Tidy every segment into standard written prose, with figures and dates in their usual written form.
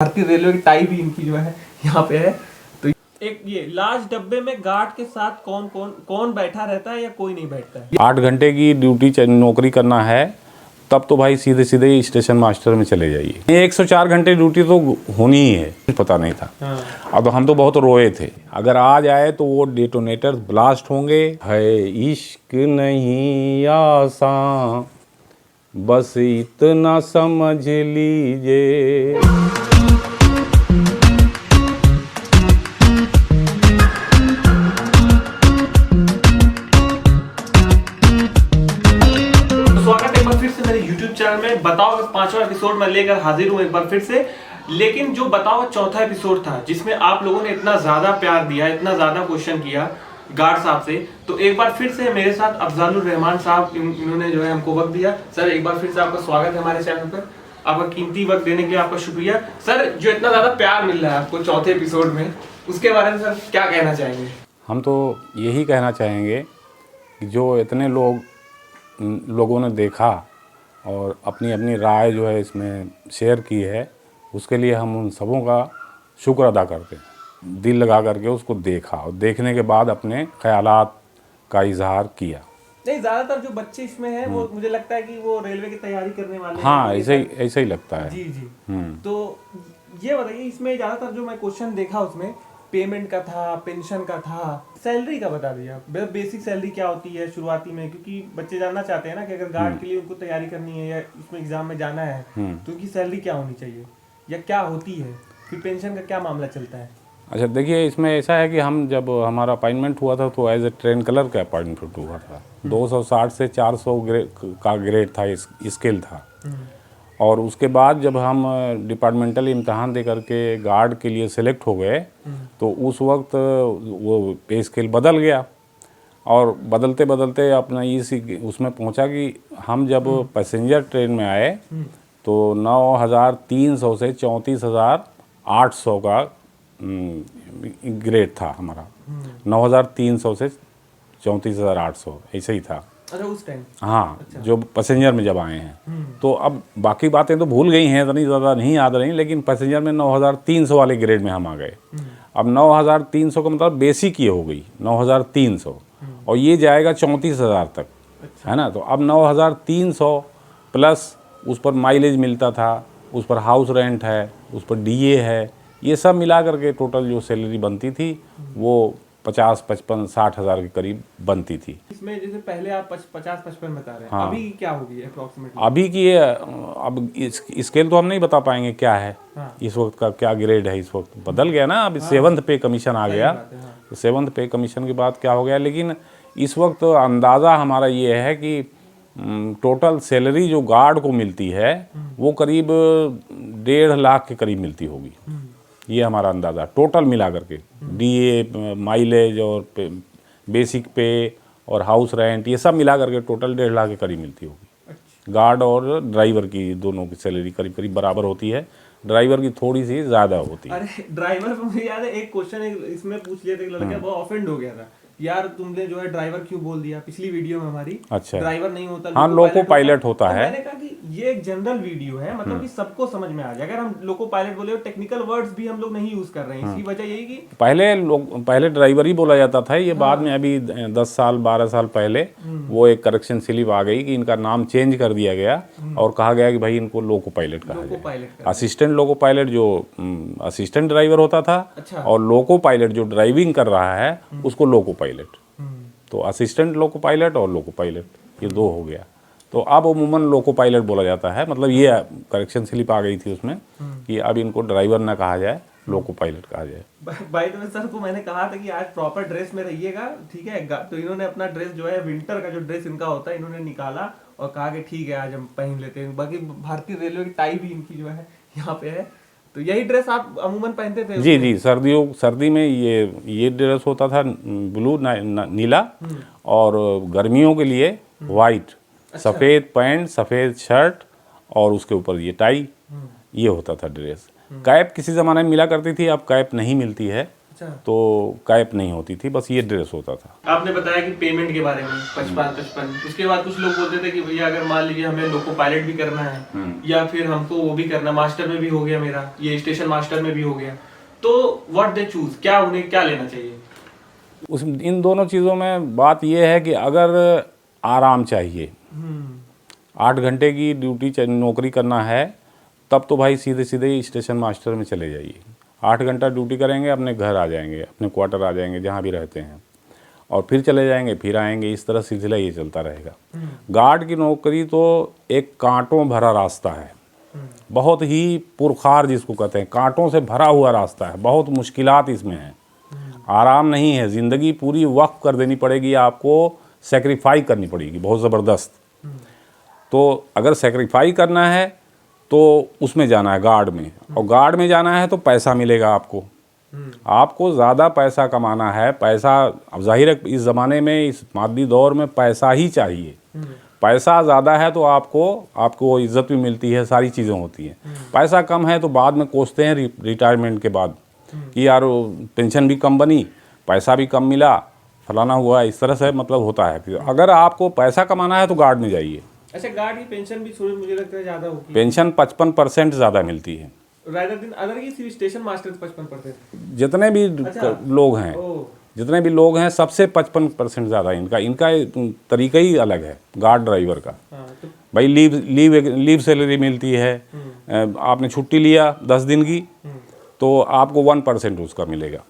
भारतीय रेलवे की टाई भी इनकी जो है यहाँ पे है। तो एक ये लास्ट डब्बे में गार्ड के साथ कौन बैठा रहता है या कोई नहीं बैठता है? 8 घंटे की ड्यूटी नौकरी करना है तब तो भाई सीधे सीधे स्टेशन मास्टर में चले जाइए। 104 घंटे ड्यूटी तो होनी ही है, पता नहीं था। अब हम तो बहुत रोए थे, अगर आ जाए तो वो डेटोनेटर ब्लास्ट होंगे। है इश्क नहीं आसान, बस इतना समझ लीजिए। चैनल में बताओ 5वां एपिसोड में लेकर हाजिर हूं एक बार फिर से। लेकिन जो बताओ चौथा एपिसोड था जिसमें आप लोगों ने इतना ज्यादा प्यार दिया, इतना ज्यादा क्वेश्चन किया गार्ड साहब से, तो एक बार फिर से मेरे साथ अफजालुर रहमान साहब इन्होंने जो है हमको वक्त दिया। सर एक बार फिर से आपका स्वागत है हमारे चैनल पर। आपका कीमती वक्त देने के लिए आपका शुक्रिया। सर जो इतना ज्यादा प्यार मिल रहा है आपको चौथे एपिसोड में, उसके बारे में सर क्या कहना चाहेंगे? हम तो यही कहना चाहेंगे कि जो इतने लोगों ने देखा और अपनी अपनी राय जो है इसमें शेयर की है, उसके लिए हम उन सबों का शुक्र अदा करते हैं। दिल लगा करके उसको देखा और देखने के बाद अपने ख्यालात का इजहार किया। नहीं, ज़्यादातर जो बच्चे इसमें हैं वो मुझे लगता है कि वो रेलवे की तैयारी करने वाले हाँ, हैं। ऐसे ही लगता है। जी जी। तो ये बताइए, इसमें ज़्यादातर जो मैं क्वेश्चन देखा उसमें पेमेंट का था, पेंशन का था, सैलरी का बता दीजिए। बेसिक सैलरी क्या होती है शुरुआती में, क्योंकि बच्चे जानना चाहते हैं ना कि अगर गार्ड के लिए उनको तैयारी करनी है या उसमें एग्जाम में जाना है तो उनकी सैलरी क्या होनी चाहिए या क्या होती है, फिर पेंशन का क्या मामला चलता है? अच्छा देखिए, इसमें ऐसा है कि हम जब हमारा अपॉइंटमेंट हुआ था तो एज ए ट्रेन कलर का अपॉइंटमेंट हुआ था। 260 से 400 का ग्रेड था, स्केल था। और उसके बाद जब हम डिपार्टमेंटल इम्तहान दे करके गार्ड के लिए सेलेक्ट हो गए तो उस वक्त वो पे स्केल बदल गया। और बदलते बदलते अपना उसमें पहुंचा कि हम जब पैसेंजर ट्रेन में आए तो 9,300 से 34,800 का ग्रेड था हमारा। 9,300 से 34,800 ऐसे ही था। अच्छा, उस टाइम? हाँ। अच्छा। जो पैसेंजर में जब आए हैं तो अब बाकी बातें तो भूल गई हैं, इतनी ज़्यादा नहीं याद रही, लेकिन पैसेंजर में 9,300 वाले ग्रेड में हम आ गए। अब 9,300 का मतलब बेसिक ये हो गई 9,300 और ये जाएगा 34,000 तक। अच्छा। है ना। तो अब 9,300 प्लस उस पर माइलेज मिलता था, उस पर हाउस रेंट है, उस पर डीए है, ये सब मिला करके टोटल जो सैलरी बनती थी वो 50, 55, 60 हज़ार के करीब बनती थी। इसमें जैसे पहले आप 50-55 बता रहे हैं। हाँ। अभी क्या होगी अप्रोक्सीमेटली? अभी की अब स्केल तो हम नहीं बता पाएंगे क्या है। हाँ। इस वक्त का क्या ग्रेड है, इस वक्त बदल गया ना। अभी 7th पे कमीशन आ गया। तो 7th पे कमीशन के बाद क्या हो गया, लेकिन इस वक्त अंदाज़ा हमारा ये है कि टोटल सैलरी जो गार्ड को मिलती है वो करीब 1.5 लाख के करीब मिलती होगी। ये हमारा अंदाज़ा टोटल मिला करके, डीए, माइलेज और बेसिक पे और हाउस रेंट, ये सब मिला करके टोटल 1.5 लाख के करीब मिलती होगी। अच्छा। गार्ड और ड्राइवर की दोनों की सैलरी करीब करीब बराबर होती है, ड्राइवर की थोड़ी सी ज़्यादा होती है। अरे ड्राइवर पे मुझे याद है एक क्वेश्चन इसमें पूछ लिया था, एक लड़का बहुत ऑफेंड हो गया था, यार तुमने जो है ड्राइवर क्यों बोल दिया पिछली वीडियो में हमारी। अच्छा। ड्राइवर नहीं होता, हाँ, लोको पायलट होता है। मैंने कहा कि ये एक जनरल वीडियो है, मतलब कि सबको समझ में आ जाए। अगर हम लोको पायलट बोले, टेक्निकल वर्ड्स भी हम लोग नहीं यूज कर रहे हैं, इसकी वजह यही कि पहले ड्राइवर ही बोला जाता था। ये बाद में अभी 10 साल 12 साल पहले वो एक करेक्शन स्लिप आ गई कि इनका नाम चेंज कर दिया गया और कहा गया कि भाई इनको लोको पायलट कहा जाए। असिस्टेंट लोको पायलट जो असिस्टेंट ड्राइवर होता था। अच्छा। और लोको पायलट जो ड्राइविंग कर रहा है उसको लोको पायलट। तो असिस्टेंट लोको पायलट और लोको पायलट ये 2 हो गया। तो अब अमूमन लोको पायलट बोला जाता है। मतलब ये करेक्शन स्लिप आ गई थी उसमें कि अब इनको ड्राइवर ना कहा जाए, लोको पायलट कहा जाए। भाई तो सर को मैंने कहा था कि आज प्रॉपर ड्रेस में रहिएगा, ठीक है? तो इन्होंने अपना ड्रेस जो है विंटर का जो ड्रेस इनका होता है इन्होंने निकाला और कहा कि ठीक है आज हम पहन लेते हैं। बाकी भारतीय रेलवे की टाई भी इनकी जो है यहाँ पे है। तो यही ड्रेस आप अमूमन पहनते थे? जी जी। सर्दी में ये ड्रेस होता था ब्लू नीला, और गर्मियों के लिए वाइट। अच्छा। सफ़ेद पैंट, सफ़ेद शर्ट और उसके ऊपर ये टाई, ये होता था ड्रेस। कैप किसी ज़माने में मिला करती थी, अब कैप नहीं मिलती है। अच्छा। तो कैप नहीं होती थी, बस ये ड्रेस होता था। आपने बताया कि पेमेंट के बारे में 55, उसके बाद कुछ लोग बोलते थे कि भैया अगर मान लीजिए हमें लोको पायलट भी करना है या फिर हमको वो भी करना, मास्टर में भी हो गया मेरा, ये स्टेशन मास्टर में भी हो गया, तो व्हाट दे चूज, क्या उन्हें क्या लेना चाहिए? इन दोनों चीज़ों में बात यह है कि अगर आराम चाहिए, 8 घंटे की ड्यूटी नौकरी करना है, तब तो भाई सीधे सीधे स्टेशन मास्टर में चले जाइए। 8 घंटा ड्यूटी करेंगे, अपने घर आ जाएंगे, अपने क्वार्टर आ जाएंगे जहाँ भी रहते हैं, और फिर चले जाएंगे, फिर आएंगे, इस तरह सिलसिला ये चलता रहेगा। गार्ड की नौकरी तो एक कांटों भरा रास्ता है, बहुत ही पुरखार जिसको कहते हैं, कांटों से भरा हुआ रास्ता है, बहुत मुश्किलात इसमें हैं, आराम नहीं है। ज़िंदगी पूरी वक्फ कर देनी पड़ेगी आपको, सेक्रीफाई करनी पड़ेगी बहुत ज़बरदस्त। तो अगर सेक्रीफाई करना है तो उसमें जाना है, गार्ड में, और गार्ड में जाना है तो पैसा मिलेगा आपको, आपको ज़्यादा पैसा कमाना है। पैसा, अब जाहिर है इस ज़माने में, इस मादी दौर में पैसा ही चाहिए। पैसा ज़्यादा है तो आपको इज़्ज़त भी मिलती है, सारी चीज़ें होती हैं। पैसा कम है तो बाद में कोसते हैं रिटायरमेंट के बाद कि यार पेंशन भी कम बनी, पैसा भी कम मिला, फलाना हुआ, इस तरह से मतलब होता है। अगर आपको पैसा कमाना है तो गार्ड में जाइए। अच्छा, गार्ड की पेंशन भी थोड़ी मुझे लगता है ज़्यादा होगी। पेंशन 55% ज़्यादा मिलती है। रादर देन अदर की स्टेशन मास्टर 55%। जितने भी लोग हैं, जितने भी लोग हैं, सबसे 55% ज़्यादा इनका तरीका ही अलग है गार्ड ड्राइवर का। तो भाई लीव सैलरी मिलती है, आपने छुट्टी लिया 10 दिन की तो आपको 1% उसका मिलेगा।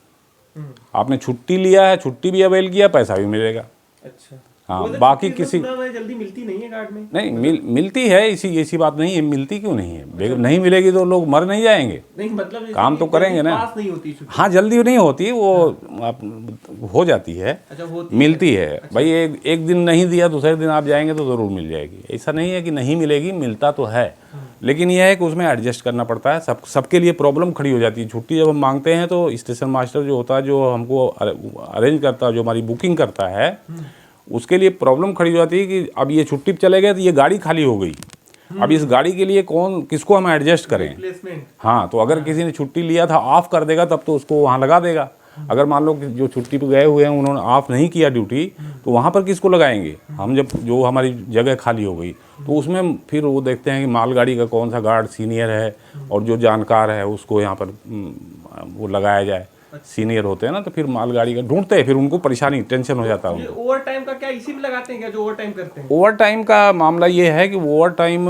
आपने छुट्टी लिया है, छुट्टी भी अवेल किया, पैसा भी मिलेगा। अच्छा। हाँ, बाकी किसी जल्दी मिलती नहीं है गार्ड में? नहीं मिलती है, ऐसी बात नहीं है, मिलती क्यों नहीं है? नहीं मिलेगी तो लोग मर नहीं जाएंगे? नहीं, मतलब काम तो करेंगे ना। पास नहीं होती छुट्टी। हाँ, जल्दी नहीं होती, वो हो जाती है। अच्छा, मिलती है। अच्छा। भाई एक दिन नहीं दिया, दूसरे दिन आप जाएंगे तो ज़रूर मिल जाएगी। ऐसा नहीं है कि नहीं मिलेगी, मिलता तो है, लेकिन यह है कि उसमें एडजस्ट करना पड़ता है। सबके लिए प्रॉब्लम खड़ी हो जाती है। छुट्टी जब हम मांगते हैं तो स्टेशन मास्टर जो होता है, जो हमको अरेंज करता है, जो हमारी बुकिंग करता है, उसके लिए प्रॉब्लम खड़ी हो जाती है कि अब ये छुट्टी पे चले गए तो ये गाड़ी खाली हो गई, अब इस गाड़ी के लिए किसको हम एडजस्ट करें। हाँ, तो अगर किसी ने छुट्टी लिया था, ऑफ कर देगा, तब तो उसको वहाँ लगा देगा। अगर मान लो कि जो छुट्टी पे गए हुए हैं उन्होंने ऑफ नहीं किया ड्यूटी, तो वहाँ पर किसको लगाएंगे हम? जब जो हमारी जगह खाली हो गई तो उसमें फिर वो देखते हैं कि मालगाड़ी का कौन सा गार्ड सीनियर है और जो जानकार है उसको यहाँ पर वो लगाया जाए। सीनियर होते हैं ना, तो फिर मालगाड़ी का ढूंढते हैं, फिर उनको परेशानी, टेंशन हो जाता है। ओवर टाइम का क्या इसी में लगाते हैं क्या, जो ओवर टाइम करते हैं? ओवर टाइम का मामला ये है कि ओवर टाइम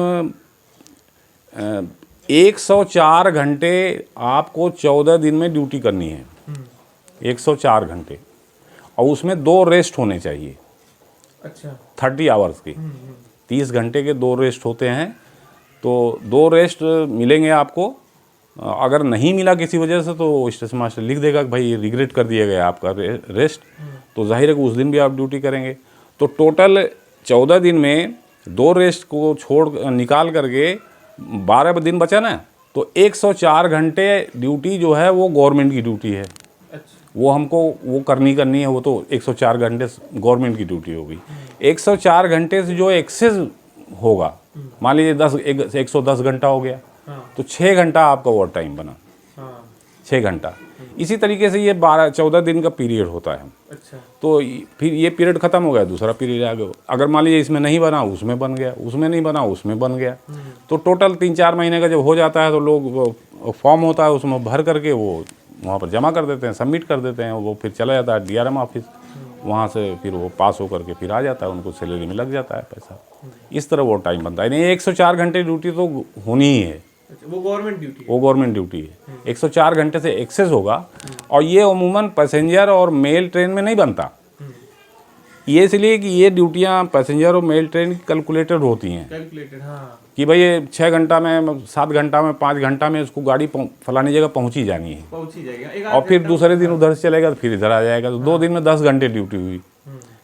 104 घंटे आपको 14 दिन में ड्यूटी करनी है, 104 घंटे, और उसमें 2 रेस्ट होने चाहिए। अच्छा। 30 आवर्स की, 30 घंटे के 2 रेस्ट होते हैं, तो 2 रेस्ट मिलेंगे आपको। अगर नहीं मिला किसी वजह से तो स्टेशन मास्टर लिख देगा कि भाई रिग्रेट कर दिया गया आपका रेस्ट, तो जाहिर है कि उस दिन भी आप ड्यूटी करेंगे। तो टोटल 14 दिन में 2 रेस्ट को निकाल करके 12 दिन बचा ना, तो 104 घंटे ड्यूटी जो है वो गवर्नमेंट की ड्यूटी है। अच्छा। वो हमको वो करनी है, वो तो 104 घंटे गवर्नमेंट की ड्यूटी होगी। 104 घंटे से जो एक्सेस होगा, मान लीजिए 110 घंटा हो गया, तो 6 घंटा आपका ओवर टाइम बना। 6 घंटा। इसी तरीके से ये 14 दिन का पीरियड होता है। अच्छा। तो फिर ये पीरियड ख़त्म हो गया, दूसरा पीरियड आ गया। अगर मान लीजिए इसमें नहीं बना, उसमें बन गया, उसमें नहीं बना, उसमें बन गया, तो टोटल 3-4 महीने का जब हो जाता है तो लोग फॉर्म होता है, उसमें भर करके वो वहाँ पर जमा कर देते हैं, सबमिट कर देते हैं, वो फिर चला जाता है DRM ऑफिस, वहाँ से फिर वो पास होकर के फिर आ जाता है, उनको सैलरी में लग जाता है पैसा। इस तरह वो टाइम बनता है। नहीं, 104 घंटे ड्यूटी तो होनी ही है। वो गवर्नमेंट ड्यूटी है। वो गवर्नमेंट ड्यूटी है। 104 घंटे से एक्सेस होगा, और ये अमूमन पैसेंजर और मेल ट्रेन में नहीं बनता। ये इसलिए कि ये ड्यूटियाँ पैसेंजर और मेल ट्रेन की कैलकुलेटेड होती हैं। कैलकुलेटेड, हाँ। कि भाई ये 6 घंटा में, 7 घंटा में, 5 घंटा में उसको गाड़ी फलानी जगह पहुंची जानी है, पहुंची जाएगा, और फिर दूसरे दिन उधर से चलेगा तो फिर इधर आ जाएगा। तो 2 दिन में 10 घंटे ड्यूटी हुई,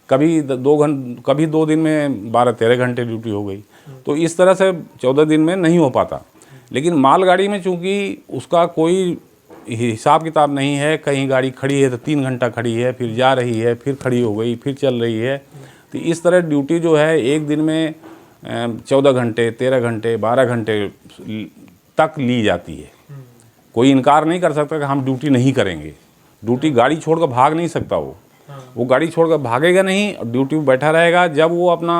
कभी 2 दिन में 12-13 घंटे ड्यूटी हो गई। तो इस तरह से 14 दिन में नहीं हो पाता। लेकिन मालगाड़ी में चूँकि उसका कोई हिसाब किताब नहीं है, कहीं गाड़ी खड़ी है तो 3 घंटा खड़ी है, फिर जा रही है, फिर खड़ी हो गई, फिर चल रही है, तो इस तरह ड्यूटी जो है एक दिन में 14 घंटे, 13 घंटे, 12 घंटे तक ली जाती है। कोई इनकार नहीं कर सकता कि हम ड्यूटी नहीं करेंगे। ड्यूटी गाड़ी छोड़कर भाग नहीं सकता वो गाड़ी छोड़कर भागेगा नहीं, ड्यूटी में बैठा रहेगा। जब वो अपना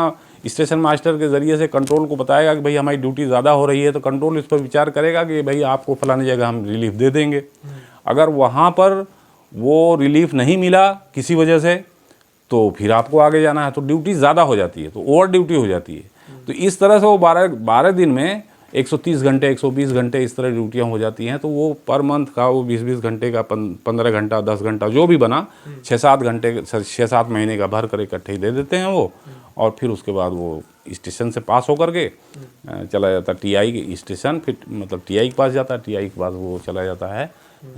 स्टेशन मास्टर के ज़रिए से कंट्रोल को बताएगा कि भाई हमारी ड्यूटी ज़्यादा हो रही है, तो कंट्रोल इस पर विचार करेगा कि भाई आपको फलानी जगह हम रिलीफ दे देंगे। अगर वहाँ पर वो रिलीफ नहीं मिला किसी वजह से, तो फिर आपको आगे जाना है, तो ड्यूटी ज़्यादा हो जाती है, तो ओवर ड्यूटी हो जाती है। तो इस तरह से वो 12 दिन में 130 घंटे 120 घंटे इस तरह ड्यूटियाँ हो जाती हैं। तो वो पर मंथ का वो 20-20 घंटे का 15 घंटा 10 घंटा जो भी बना 6-7 घंटे 6-7 महीने का भर कर इकट्ठे ही दे देते हैं वो। और फिर उसके बाद वो स्टेशन से पास होकर के चला जाता टीआई के स्टेशन, फिर मतलब टीआई के पास जाता है, टीआई के पास वो चला जाता है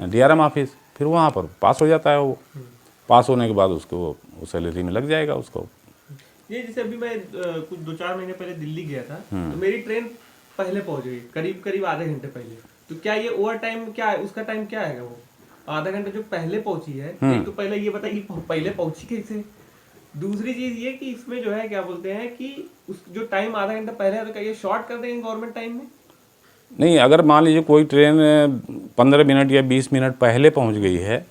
डीआरएम ऑफिस, फिर वहाँ पर पास हो जाता है वो। पास होने के बाद उसको वो सैलरी में लग जाएगा उसको। ये जैसे अभी मैं कुछ 2-4 महीने पहले दिल्ली गया था, तो मेरी ट्रेन पहले पहुंच गई, करीब आधे घंटे पहले। तो क्या ये ओवर टाइम क्या है, उसका टाइम क्या है? वो आधा घंटा जो पहले पहुंची है, एक तो पहले ये बताइए पहले पहुंची कैसे। दूसरी चीज ये कि इसमें जो है क्या बोलते हैं कि उस जो टाइम आधा घंटा पहले है, तो क्या ये शॉर्ट कर देंगे गवर्नमेंट टाइम में? नहीं, अगर मान लीजिए कोई ट्रेन 15 मिनट या 20 मिनट पहले पहुंच गई है,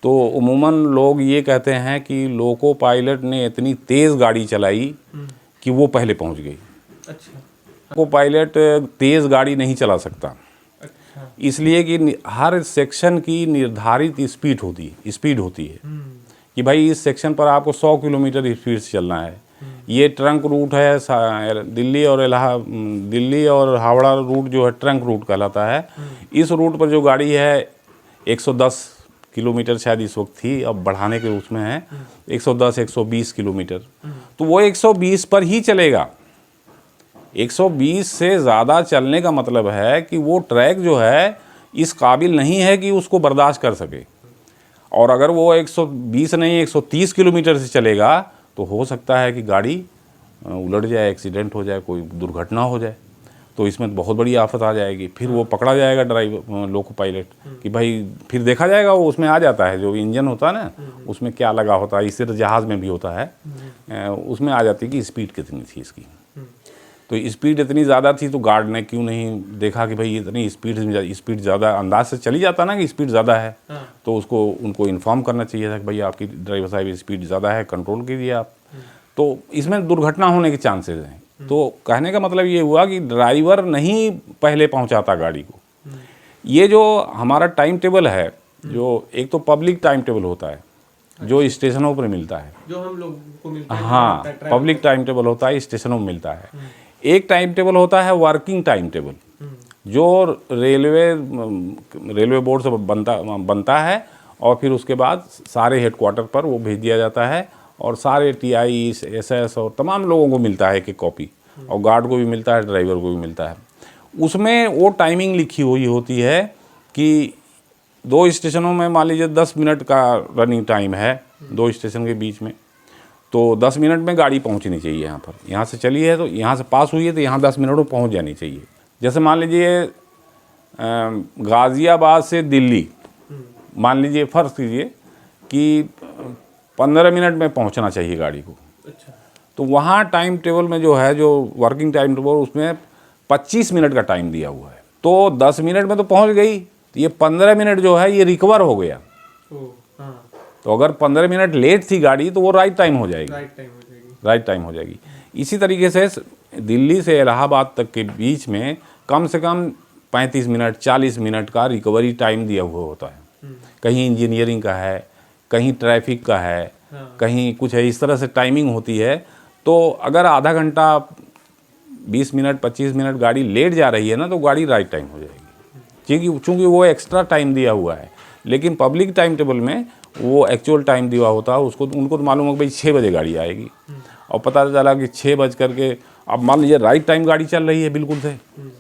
तो उमूमन लोग ये कहते हैं कि लोको पायलट ने इतनी तेज़ गाड़ी चलाई कि वो पहले पहुंच गई। अच्छा। लोको पायलट तेज़ गाड़ी नहीं चला सकता। अच्छा। इसलिए कि हर सेक्शन की निर्धारित स्पीड होती है कि भाई इस सेक्शन पर आपको 100 किलोमीटर स्पीड से चलना है। ये ट्रंक रूट है, दिल्ली और हावड़ा रूट जो है ट्रंक रूट कहलाता है। इस रूट पर जो गाड़ी है 110 किलोमीटर शायद इस वक्त थी, अब बढ़ाने के उसमें है 110-120 किलोमीटर, तो वो 120 पर ही चलेगा। 120 से ज़्यादा चलने का मतलब है कि वो ट्रैक जो है इस काबिल नहीं है कि उसको बर्दाश्त कर सके। और अगर वो 120 नहीं 130 किलोमीटर से चलेगा, तो हो सकता है कि गाड़ी उलट जाए, एक्सीडेंट हो जाए, कोई दुर्घटना हो जाए, तो इसमें बहुत बड़ी आफत आ जाएगी। फिर वो पकड़ा जाएगा ड्राइवर लोको पायलट कि भाई फिर देखा जाएगा, वो उसमें आ जाता है जो इंजन होता है ना, उसमें क्या लगा होता है, इससे तो जहाज़ में भी होता है, उसमें आ जाती है कि स्पीड कितनी थी इसकी। तो स्पीड इतनी ज़्यादा थी, तो गार्ड ने क्यों नहीं देखा कि भाई इतनी स्पीड ज़्यादा, अंदाज से चली जाता ना कि स्पीड ज़्यादा है, तो उनको इन्फॉर्म करना चाहिए था कि भाई आपकी ड्राइवर साहब स्पीड ज़्यादा है, कंट्रोल कीजिए आप। तो इसमें दुर्घटना होने के चांसेस हैं। तो कहने का मतलब ये हुआ कि ड्राइवर नहीं पहले पहुंचाता गाड़ी को। ये जो हमारा टाइम टेबल है, जो एक तो पब्लिक टाइम टेबल होता है जो स्टेशनों पर मिलता है, जो हम लोग को मिलता है। हाँ, पब्लिक टाइम टेबल होता है, स्टेशनों में मिलता है। एक टाइम टेबल होता है वर्किंग टाइम टेबल, जो रेलवे बोर्ड से बनता है, और फिर उसके बाद सारे हेडक्वार्टर पर वो भेज दिया जाता है, और सारे टीआई एसएस और तमाम लोगों को मिलता है एक कॉपी, और गार्ड को भी मिलता है, ड्राइवर को भी मिलता है। उसमें वो टाइमिंग लिखी हुई होती है कि 2 स्टेशनों में मान लीजिए 10 मिनट का रनिंग टाइम है 2 स्टेशन के बीच में, तो 10 मिनट में गाड़ी पहुंचनी चाहिए यहाँ पर। यहाँ से चली है तो यहाँ से पास हुई है तो यहाँ 10 मिनट में पहुँच जानी चाहिए। जैसे मान लीजिए गाज़ियाबाद से दिल्ली, मान लीजिए फ़र्ज़ कीजिए कि 15 मिनट में पहुंचना चाहिए गाड़ी को। अच्छा। तो वहाँ टाइम टेबल में जो है, जो वर्किंग टाइम टेबल, उसमें 25 मिनट का टाइम दिया हुआ है। तो 10 मिनट में तो पहुंच गई, तो ये 15 मिनट जो है ये रिकवर हो गया। तो अगर 15 मिनट लेट थी गाड़ी, तो वो राइट टाइम हो जाएगी। राइट टाइम हो जाएगी। इसी तरीके से दिल्ली से इलाहाबाद तक के बीच में कम से कम 35 मिनट 40 मिनट का रिकवरी टाइम दिया हुआ होता है। कहीं इंजीनियरिंग का है, कहीं ट्रैफिक का है, कहीं कुछ है, इस तरह से टाइमिंग होती है। तो अगर आधा घंटा 20 मिनट 25 मिनट गाड़ी लेट जा रही है ना, तो गाड़ी राइट टाइम हो जाएगी, चूँकि वो एक्स्ट्रा टाइम दिया हुआ है। लेकिन पब्लिक टाइम टेबल में वो एक्चुअल टाइम दिया होता है, उनको तो मालूम है कि भाई 6 बजे गाड़ी आएगी, और पता चला कि 6 बज करके, अब मान लीजिए राइट टाइम गाड़ी चल रही है, बिल्कुल से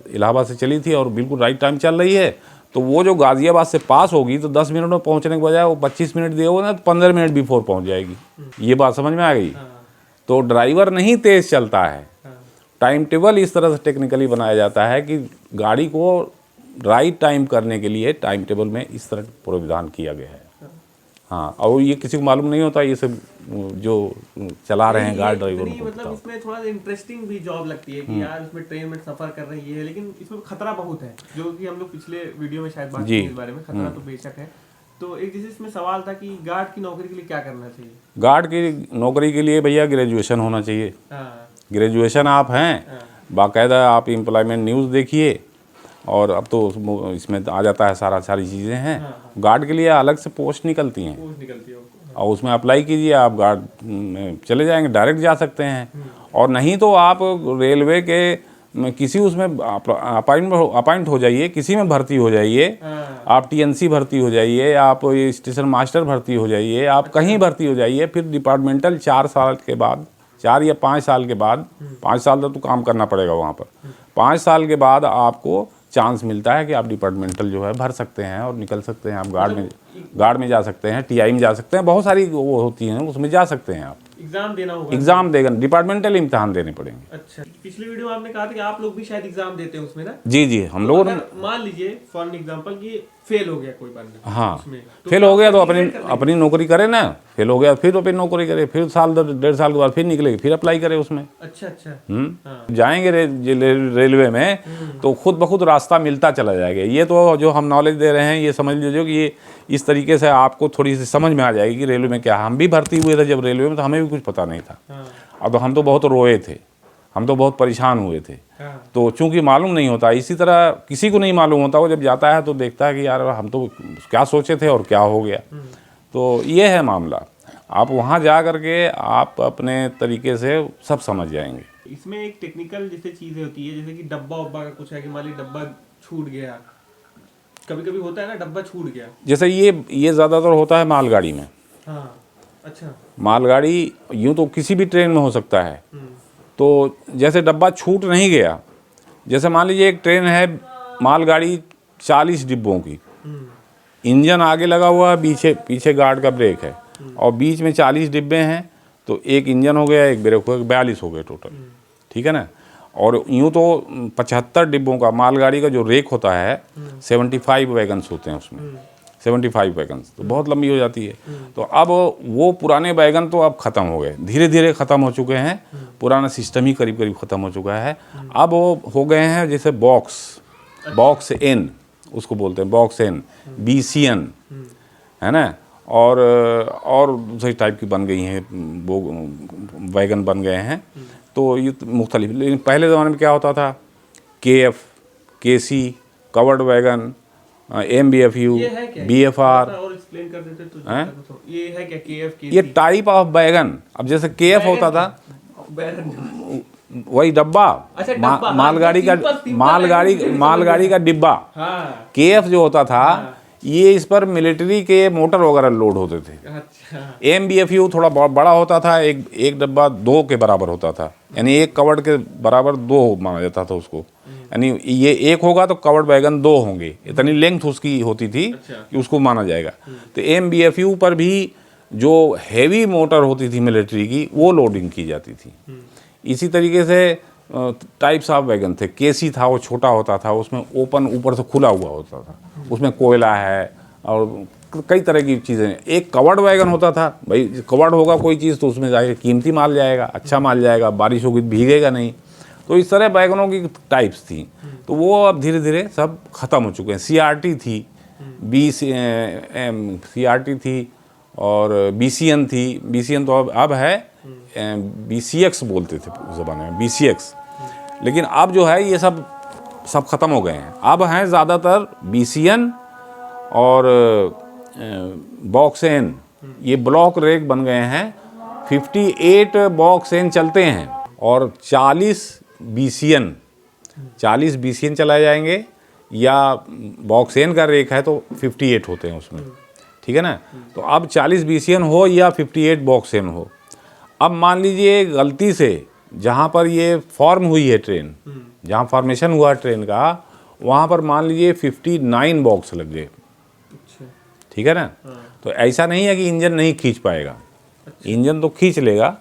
इलाहाबाद से चली थी और बिल्कुल राइट टाइम चल रही है, तो वो जो गाज़ियाबाद से पास होगी तो 10 मिनट में पहुंचने के बजाय वो 25 मिनट दिए हो ना, तो 15 मिनट बिफोर पहुंच जाएगी। ये बात समझ में आ गई? तो ड्राइवर नहीं तेज़ चलता है, टाइम टेबल इस तरह से टेक्निकली बनाया जाता है कि गाड़ी को राइट टाइम करने के लिए टाइम टेबल में इस तरह प्रावधान किया गया है। हाँ, और ये किसी को मालूम नहीं होता, ये सब जो चला रहे हैं गाड़ी ड्राइवर को। मतलब इसमें थोड़ा इंटरेस्टिंग भी जॉब लगती है कि यार इसमें ट्रेन में सफर कर रही है, लेकिन इसमें खतरा बहुत है, जो कि हम लोग पिछले वीडियो में शायद बात की इस बारे में। खतरा तो बेशक है, तो एक जैसे इसमें सवाल था कि गार्ड की नौकरी के लिए क्या करना चाहिए? गार्ड की नौकरी के लिए भैया ग्रेजुएशन होना चाहिए। हाँ। ग्रेजुएशन आप हैं, बाकायदा आप एम्प्लॉयमेंट न्यूज़ देखिए, और अब तो इसमें आ जाता है सारी चीज़ें हैं। गार्ड के लिए अलग से पोस्ट निकलती हैं, पोस्ट निकलती है। और उसमें अप्लाई कीजिए, आप गार्ड में चले जाएंगे, डायरेक्ट जा सकते हैं। और नहीं तो आप रेलवे के किसी उसमें अपॉइंट हो जाइए, किसी में भर्ती हो जाइए। आप टीएनसी भर्ती हो जाइए, आप स्टेशन मास्टर भर्ती हो जाइए, आप कहीं भर्ती हो जाइए। फिर डिपार्टमेंटल 4 साल के बाद, 4 या 5 साल के बाद, 5 साल तक तो काम करना पड़ेगा वहाँ पर, 5 साल के बाद आपको चांस मिलता है कि आप डिपार्टमेंटल जो है भर सकते हैं और निकल सकते हैं। आप गार्ड में जा सकते हैं, टीआई में जा सकते हैं, बहुत सारी वो होती हैं, उसमें जा सकते हैं। आप एग्जाम देना होगा? एग्जाम देगा, डिपार्टमेंटल इम्तिहान देने पड़ेंगे। अच्छा, पिछली वीडियो में आपने कहा था कि आप लोग भी शायद एग्जाम देते हैं उसमें ना? जी जी, हम लोगों ने, मान लीजिए फॉर एग्जांपल कि फेल हो गया कोई बंदा, हाँ, तो फेल हो गया तो अपनी नौकरी करे ना। फेल हो गया फिर अपनी नौकरी करे, फिर साल 1.5 साल के बाद फिर निकलेगी, फिर अप्लाई करे उसमें। अच्छा। जाएंगे रेलवे में तो खुद ब खुद रास्ता मिलता चला जाएगा। ये तो जो हम नॉलेज दे रहे हैं, ये समझ लीजिए कि ये इस तरीके से आपको थोड़ी सी समझ में आ जाएगी कि रेलवे में क्या। हम भी भर्ती हुए थे जब रेलवे में, तो हमें भी कुछ पता नहीं था। अब तो हम तो बहुत रोए थे, हम तो बहुत परेशान हुए थे। तो चूंकि मालूम नहीं होता, इसी तरह किसी को नहीं मालूम होता, वो जब जाता है तो देखता है कि यार हम तो क्या सोचे थे और क्या हो गया। तो ये है मामला। आप वहाँ जा करके आप अपने तरीके से सब समझ जाएंगे। इसमें एक टेक्निकल जैसे चीज़ें होती है, जैसे कि डब्बा उब्बा का कुछ है कि मान ली डब्बा छूट गया, कभी कभी होता है ना डब्बा छूट गया। जैसे ये ज़्यादातर होता है मालगाड़ी में। हाँ, अच्छा। मालगाड़ी यूँ तो किसी भी ट्रेन में हो सकता है। तो जैसे डब्बा छूट नहीं गया, जैसे मान लीजिए एक ट्रेन है मालगाड़ी 40 डिब्बों की, इंजन आगे लगा हुआ है, पीछे गार्ड का ब्रेक है, और बीच में 40 डिब्बे हैं, तो एक इंजन हो गया, एक ब्रेक हो गया, 42 हो गए टोटल। ठीक है ना। और यूँ तो 75 डिब्बों का मालगाड़ी का जो रेक होता है, 75 वैगन्स होते हैं उसमें, 75 वैगन्स, तो बहुत लंबी हो जाती है। तो अब वो पुराने वैगन तो अब ख़त्म हो गए, धीरे धीरे ख़त्म हो चुके हैं। पुराना सिस्टम ही करीब करीब ख़त्म हो चुका है। अब वो हो गए हैं जैसे बॉक्स एन, उसको बोलते हैं बॉक्स एन, BCN, है ना। और दूसरी टाइप की बन गई हैं, वो वैगन बन गए हैं। तो ये मुख्तलिफ, लेकिन पहले ज़माने में क्या होता था, KF, KC, covered wagon, MBFU, BFR। और एक्सप्लेन कर देते तो ये है क्या KF? ये टाइप ऑफ वैगन। अब जैसे KF होता था वही डब्बा, अच्छा, मालगाड़ी का डिब्बा। KF जो होता था, ये इस पर मिलिट्री के मोटर वगैरह लोड होते थे। अच्छा। MBFU थोड़ा बड़ा होता था, एक डब्बा 2 के बराबर होता था, यानी एक कवर्ड के बराबर 2 माना जाता था उसको। यानी ये एक होगा तो कवर्ड वैगन 2 होंगे, इतनी लेंथ उसकी होती थी कि उसको माना जाएगा। तो MBFU पर भी जो हैवी मोटर होती थी मिलिट्री की, वो लोडिंग की जाती थी। इसी तरीके से टाइप्स ऑफ वैगन थे। KC था, वो छोटा होता था, उसमें ओपन ऊपर से खुला हुआ होता था, उसमें कोयला है और कई तरह की चीज़ें। एक कवर्ड वैगन होता था, भाई कवर्ड होगा कोई चीज़ तो उसमें जाएगा कीमती माल जाएगा, अच्छा माल जाएगा, बारिश होगी भीगेगा नहीं। तो इस तरह वैगनों की टाइप्स थी। तो वो अब धीरे धीरे सब ख़त्म हो चुके हैं। CRT थी, CRT थी, और BCN थी। BCN तो अब है, BCX बोलते थे उस ज़माने में, BCX। लेकिन अब जो है ये सब ख़त्म हो गए हैं। अब हैं ज़्यादातर BCN और बॉक्स एन, ये ब्लॉक रेक बन गए हैं। 58 बॉक्स एन चलते हैं और 40 BCN चलाए जाएंगे, या बॉक्स एन का रेक है तो 58 होते हैं उसमें। ठीक है ना। तो अब 40 BCN हो या 58 बॉक्स एन हो। अब मान लीजिए गलती से जहाँ पर ये फॉर्म हुई है ट्रेन, जहाँ फॉर्मेशन हुआ ट्रेन का, वहाँ पर मान लीजिए 59 बॉक्स लग गए। ठीक है ना। तो ऐसा नहीं है कि इंजन नहीं खींच पाएगा, इंजन तो खींच लेगा।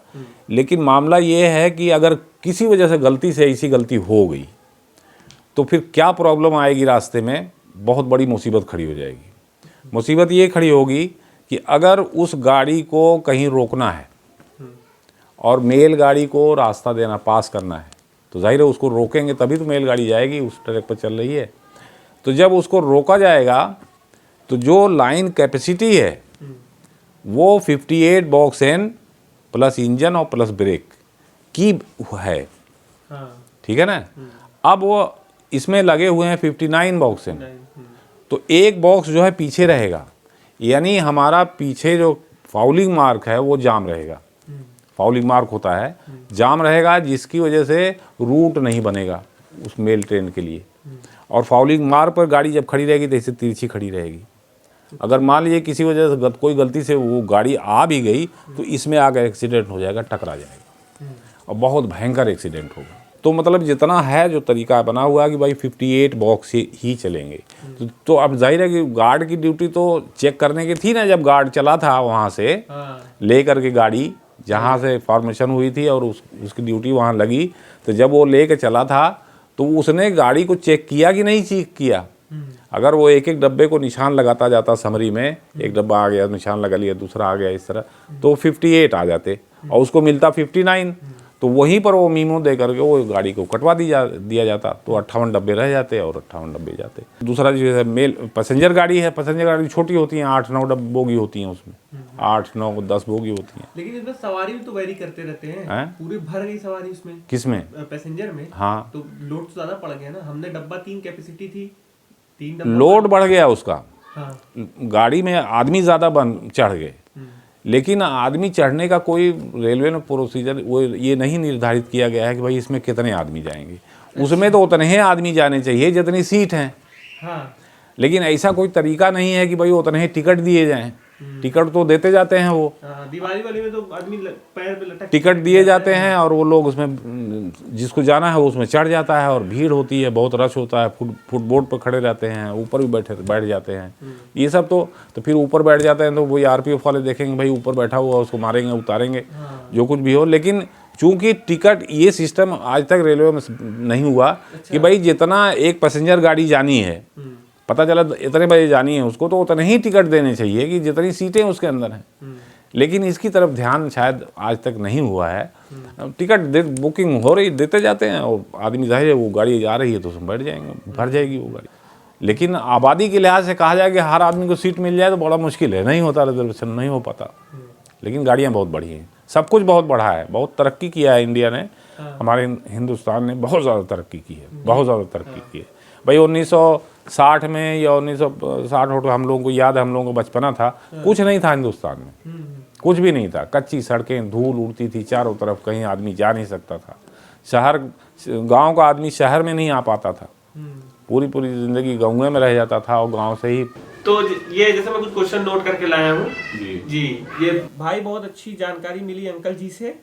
लेकिन मामला ये है कि अगर किसी वजह से गलती से ऐसी गलती हो गई तो फिर क्या प्रॉब्लम आएगी रास्ते में, बहुत बड़ी मुसीबत खड़ी हो जाएगी। मुसीबत ये खड़ी होगी कि अगर उस गाड़ी को कहीं रोकना है और मेल गाड़ी को रास्ता देना, पास करना है, तो जाहिर है उसको रोकेंगे तभी तो मेल गाड़ी जाएगी, उस ट्रैक पर चल रही है। तो जब उसको रोका जाएगा तो जो लाइन कैपेसिटी है वो 58 बॉक्स एन प्लस इंजन और प्लस ब्रेक की है, ठीक है ना। अब वो इसमें लगे हुए हैं 59 बॉक्स एन, तो एक बॉक्स जो है पीछे रहेगा, यानी हमारा पीछे जो फाउलिंग मार्क है वो जाम रहेगा। फाउलिंग मार्क होता है, जाम रहेगा, जिसकी वजह से रूट नहीं बनेगा उस मेल ट्रेन के लिए। और फाउलिंग मार्क पर गाड़ी जब खड़ी रहेगी तो इसे तिरछी खड़ी रहेगी। अगर मान लीजिए किसी वजह से कोई गलती से वो गाड़ी आ भी गई तो इसमें आकर एक्सीडेंट हो जाएगा, टकरा जाएगा और बहुत भयंकर एक्सीडेंट होगा। तो मतलब जितना है जो तरीका बना हुआ है कि भाई 58 बॉक्स ही चलेंगे। तो अब जाहिर है कि गार्ड की ड्यूटी तो चेक करने की थी ना, जब गार्ड चला था वहाँ से ले करके गाड़ी जहाँ से फॉर्मेशन हुई थी और उसकी ड्यूटी वहाँ लगी, तो जब वो ले कर चला था तो उसने गाड़ी को चेक किया कि नहीं चेक किया। अगर वो एक एक डब्बे को निशान लगाता जाता समरी में, एक डब्बा आ गया निशान लगा लिया, दूसरा आ गया, इस तरह तो 58 आ जाते और उसको मिलता 59, तो वहीं पर वो मीमो दे करके वो गाड़ी को कटवा दिया जाता, तो 58 डब्बे रह जाते और 58 डब्बे जाते। दूसरा जो है मेल पैसेंजर गाड़ी है, पैसेंजर गाड़ी छोटी होती हैं, 8-9 बोगी होती हैं, उसमें 8-9-10 बोगी होती हैं। लेकिन इसमें सवारी भी तो वेरी करते रहते हैं, पूरी भर गई सवारी उसमें। किसमें? पैसेंजर में। हाँ, तो लोड तो ज्यादा पड़ गया ना। हमने डब्बा 3 कैपेसिटी थी, 3 डब्बा लोड बढ़ गया उसका। हाँ। गाड़ी में आदमी ज़्यादा चढ़ गए, लेकिन आदमी चढ़ने का कोई रेलवे में प्रोसीजर वो ये नहीं निर्धारित किया गया है कि भाई इसमें कितने आदमी जाएंगे। उसमें तो उतने ही आदमी जाने चाहिए जितनी सीट हैं। हाँ। लेकिन ऐसा कोई तरीका नहीं है कि भाई उतने ही टिकट दिए जाएं। टिकट तो देते जाते हैं वो, दिवाली वाली में तो आदमी पैर पे लटक टिकट दिए जाते हैं और वो लोग उसमें जिसको जाना है वो उसमें चढ़ जाता है और भीड़ होती है, बहुत रश होता है, फुटबोर्ड पर खड़े रहते हैं, ऊपर भी बैठ जाते हैं। ये सब तो फिर ऊपर बैठ जाते हैं तो वही आरपीएफ वाले देखेंगे भाई ऊपर बैठा हुआ, उसको मारेंगे, उतारेंगे, जो कुछ भी हो। लेकिन चूंकि टिकट ये सिस्टम आज तक रेलवे में नहीं हुआ कि भाई जितना एक पैसेंजर गाड़ी जानी है, पता चला इतने बजे जानी है उसको, तो उतने ही टिकट देने चाहिए कि जितनी सीटें उसके अंदर हैं। लेकिन इसकी तरफ ध्यान शायद आज तक नहीं हुआ है। टिकट बुकिंग हो रही, देते जाते हैं और आदमी जाहिर है वो गाड़ी जा रही है तो उसमें बैठ जाएंगे, भर जाएगी वो गाड़ी। लेकिन आबादी के लिहाज से कहा जाए कि हर आदमी को सीट मिल जाए तो बड़ा मुश्किल है, नहीं होता, रिजर्वेशन नहीं हो पाता। लेकिन गाड़ियाँ बहुत बढ़ी हैं, सब कुछ बहुत बढ़ा है, बहुत तरक्की किया है इंडिया ने, हमारे हिंदुस्तान ने बहुत ज़्यादा तरक्की की है, बहुत ज़्यादा तरक्की की है। भाई 1960 में या 1960 हम लोगों को याद है, हम लोगों को बचपना था, कुछ नहीं था हिंदुस्तान में, कुछ भी नहीं था, कच्ची सड़कें, धूल उड़ती थी चारों तरफ, कहीं आदमी जा नहीं सकता था। शहर, गांव का आदमी शहर में नहीं आ पाता था, पूरी ज़िंदगी गाँव में रह जाता था और गांव से ही। तो ये जैसे मैं कुछ क्वेश्चन नोट करके लाया हूँ जी, ये भाई बहुत अच्छी जानकारी मिली अंकल जी से,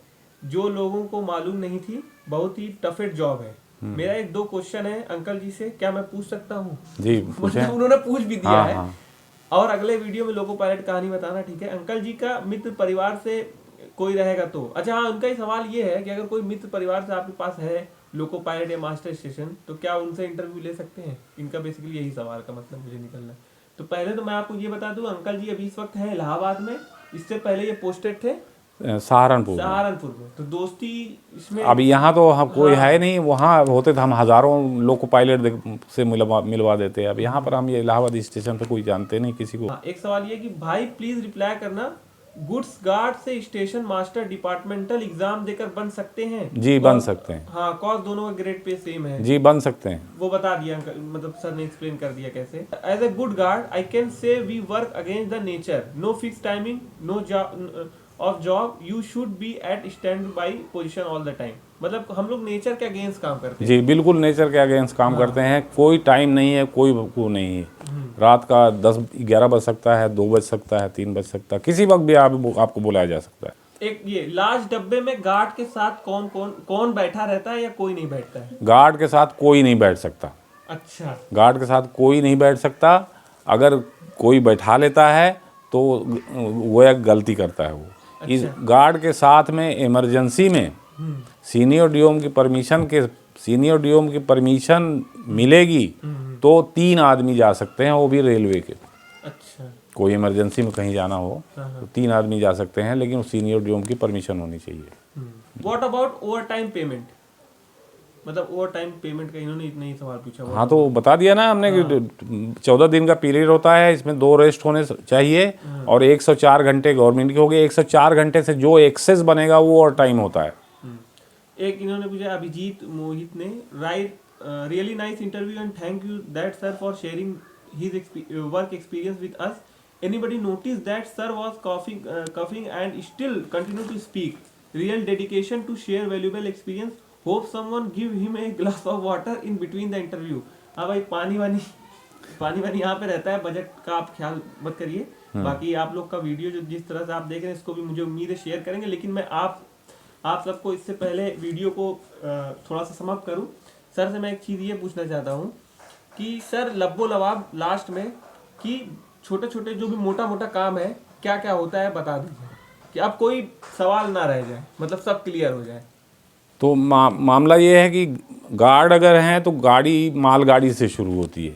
जो लोगों को मालूम नहीं थी। बहुत ही टफेट जॉब है। मेरा 1-2 क्वेश्चन है अंकल जी से, क्या मैं पूछ सकता हूँ? जी पूछें। उन्होंने पूछ भी दिया है। हाँ। और अगले वीडियो में लोको पायलट कहानी बताना, ठीक है? अंकल जी का मित्र परिवार से कोई रहेगा तो अच्छा, हाँ, उनका ही सवाल ये है कि अगर कोई मित्र परिवार से आपके पास है लोको पायलट या मास्टर स्टेशन, तो क्या उनसे इंटरव्यू ले सकते हैं? इनका बेसिकली यही सवाल का मतलब मुझे निकलना है। तो पहले तो मैं आपको ये बता दूं, अंकल जी अभी इस वक्त हैं इलाहाबाद में, इससे पहले ये पोस्टेड थे सहारनपुर में। तो दोस्ती इसमें अब यहाँ तो हम कोई है नहीं, वहाँ होते थे हम हज़ारों लोको पायलट से मिलवा देते। अब यहाँ पर हम ये इलाहाबाद स्टेशन पे कोई जानते नहीं किसी को। एक सवाल ये कि भाई प्लीज रिप्लाई करना, गुड्स गार्ड से स्टेशन मास्टर डिपार्टमेंटल एग्जाम देकर बन सकते हैं? जी बन सकते हैं। हाँ, कॉज दोनों का ग्रेड पे सेम है। जी बन सकते हैं, वो बता दिया, मतलब सर ने एक्सप्लेन कर दिया कैसे। As a good guard I can say we work against the nature, no fix timing, no off job, you should be at stand by position all the time. मतलब हम लोग नेचर के against काम करते हैं। जी बिल्कुल नेचर के against काम करते हैं। कोई टाइम नहीं है, कोई वो नहीं है। रात का 10-11 बज सकता है, 2 बज सकता है, 3 बज सकता है, किसी वक्त भी आपको बुलाया जा सकता है। एक ये लार्ज डब्बे में गार्ड के साथ कौन बैठा रहता है या कोई नहीं बैठता है? गार्ड के साथ कोई नहीं बैठ सकता। अच्छा, गार्ड के साथ कोई नहीं बैठ सकता। अगर कोई बैठा लेता है तो वो एक गलती करता है। वो इस गार्ड के साथ में इमरजेंसी में सीनियर डीओम की परमिशन मिलेगी तो 3 आदमी जा सकते हैं, वो भी रेलवे के। अच्छा, कोई इमरजेंसी में कहीं जाना हो तो 3 आदमी जा सकते हैं, लेकिन सीनियर डीओम की परमिशन होनी चाहिए। What about over time payment? मतलब ओवर टाइम पेमेंट का इन्होंने इतना ही सवाल पूछा। हाँ तो बता दिया ना हमने कि 14 दिन का पीरियड होता है, इसमें 2 रेस्ट होने चाहिए और 104 घंटे गवर्नमेंट की हो गई। 104 घंटे से जो एक्सेस बनेगा वो ओवर टाइम होता है। एक इन्होंने पूछा अभिजीत मोहित ने, right really nice interview and thank you that sir for sharing his work experience with us. Anybody notice that sir was coughing and still continue to speak? Real dedication to share valuable experience. Hope someone give him a glass of water in between the interview. हाँ भाई, पानी वानी यहाँ पे रहता है, budget का आप ख्याल मत करिए। बाकी आप लोग का वीडियो जो जिस तरह से आप देख रहे हैं इसको भी मुझे उम्मीद है शेयर करेंगे। लेकिन मैं आप सबको इससे पहले वीडियो को थोड़ा सा समाप्त करूं, सर से मैं एक चीज़ ये पूछना चाहता हूं कि सर लब्बो लवाब लास्ट में कि छोटे छोटे जो भी मोटा मोटा काम है क्या क्या होता है बता दीजिए कि अब कोई सवाल ना रह जाए, मतलब सब क्लियर हो जाए। तो मामला ये है कि गार्ड अगर हैं तो गाड़ी मालगाड़ी से शुरू होती है।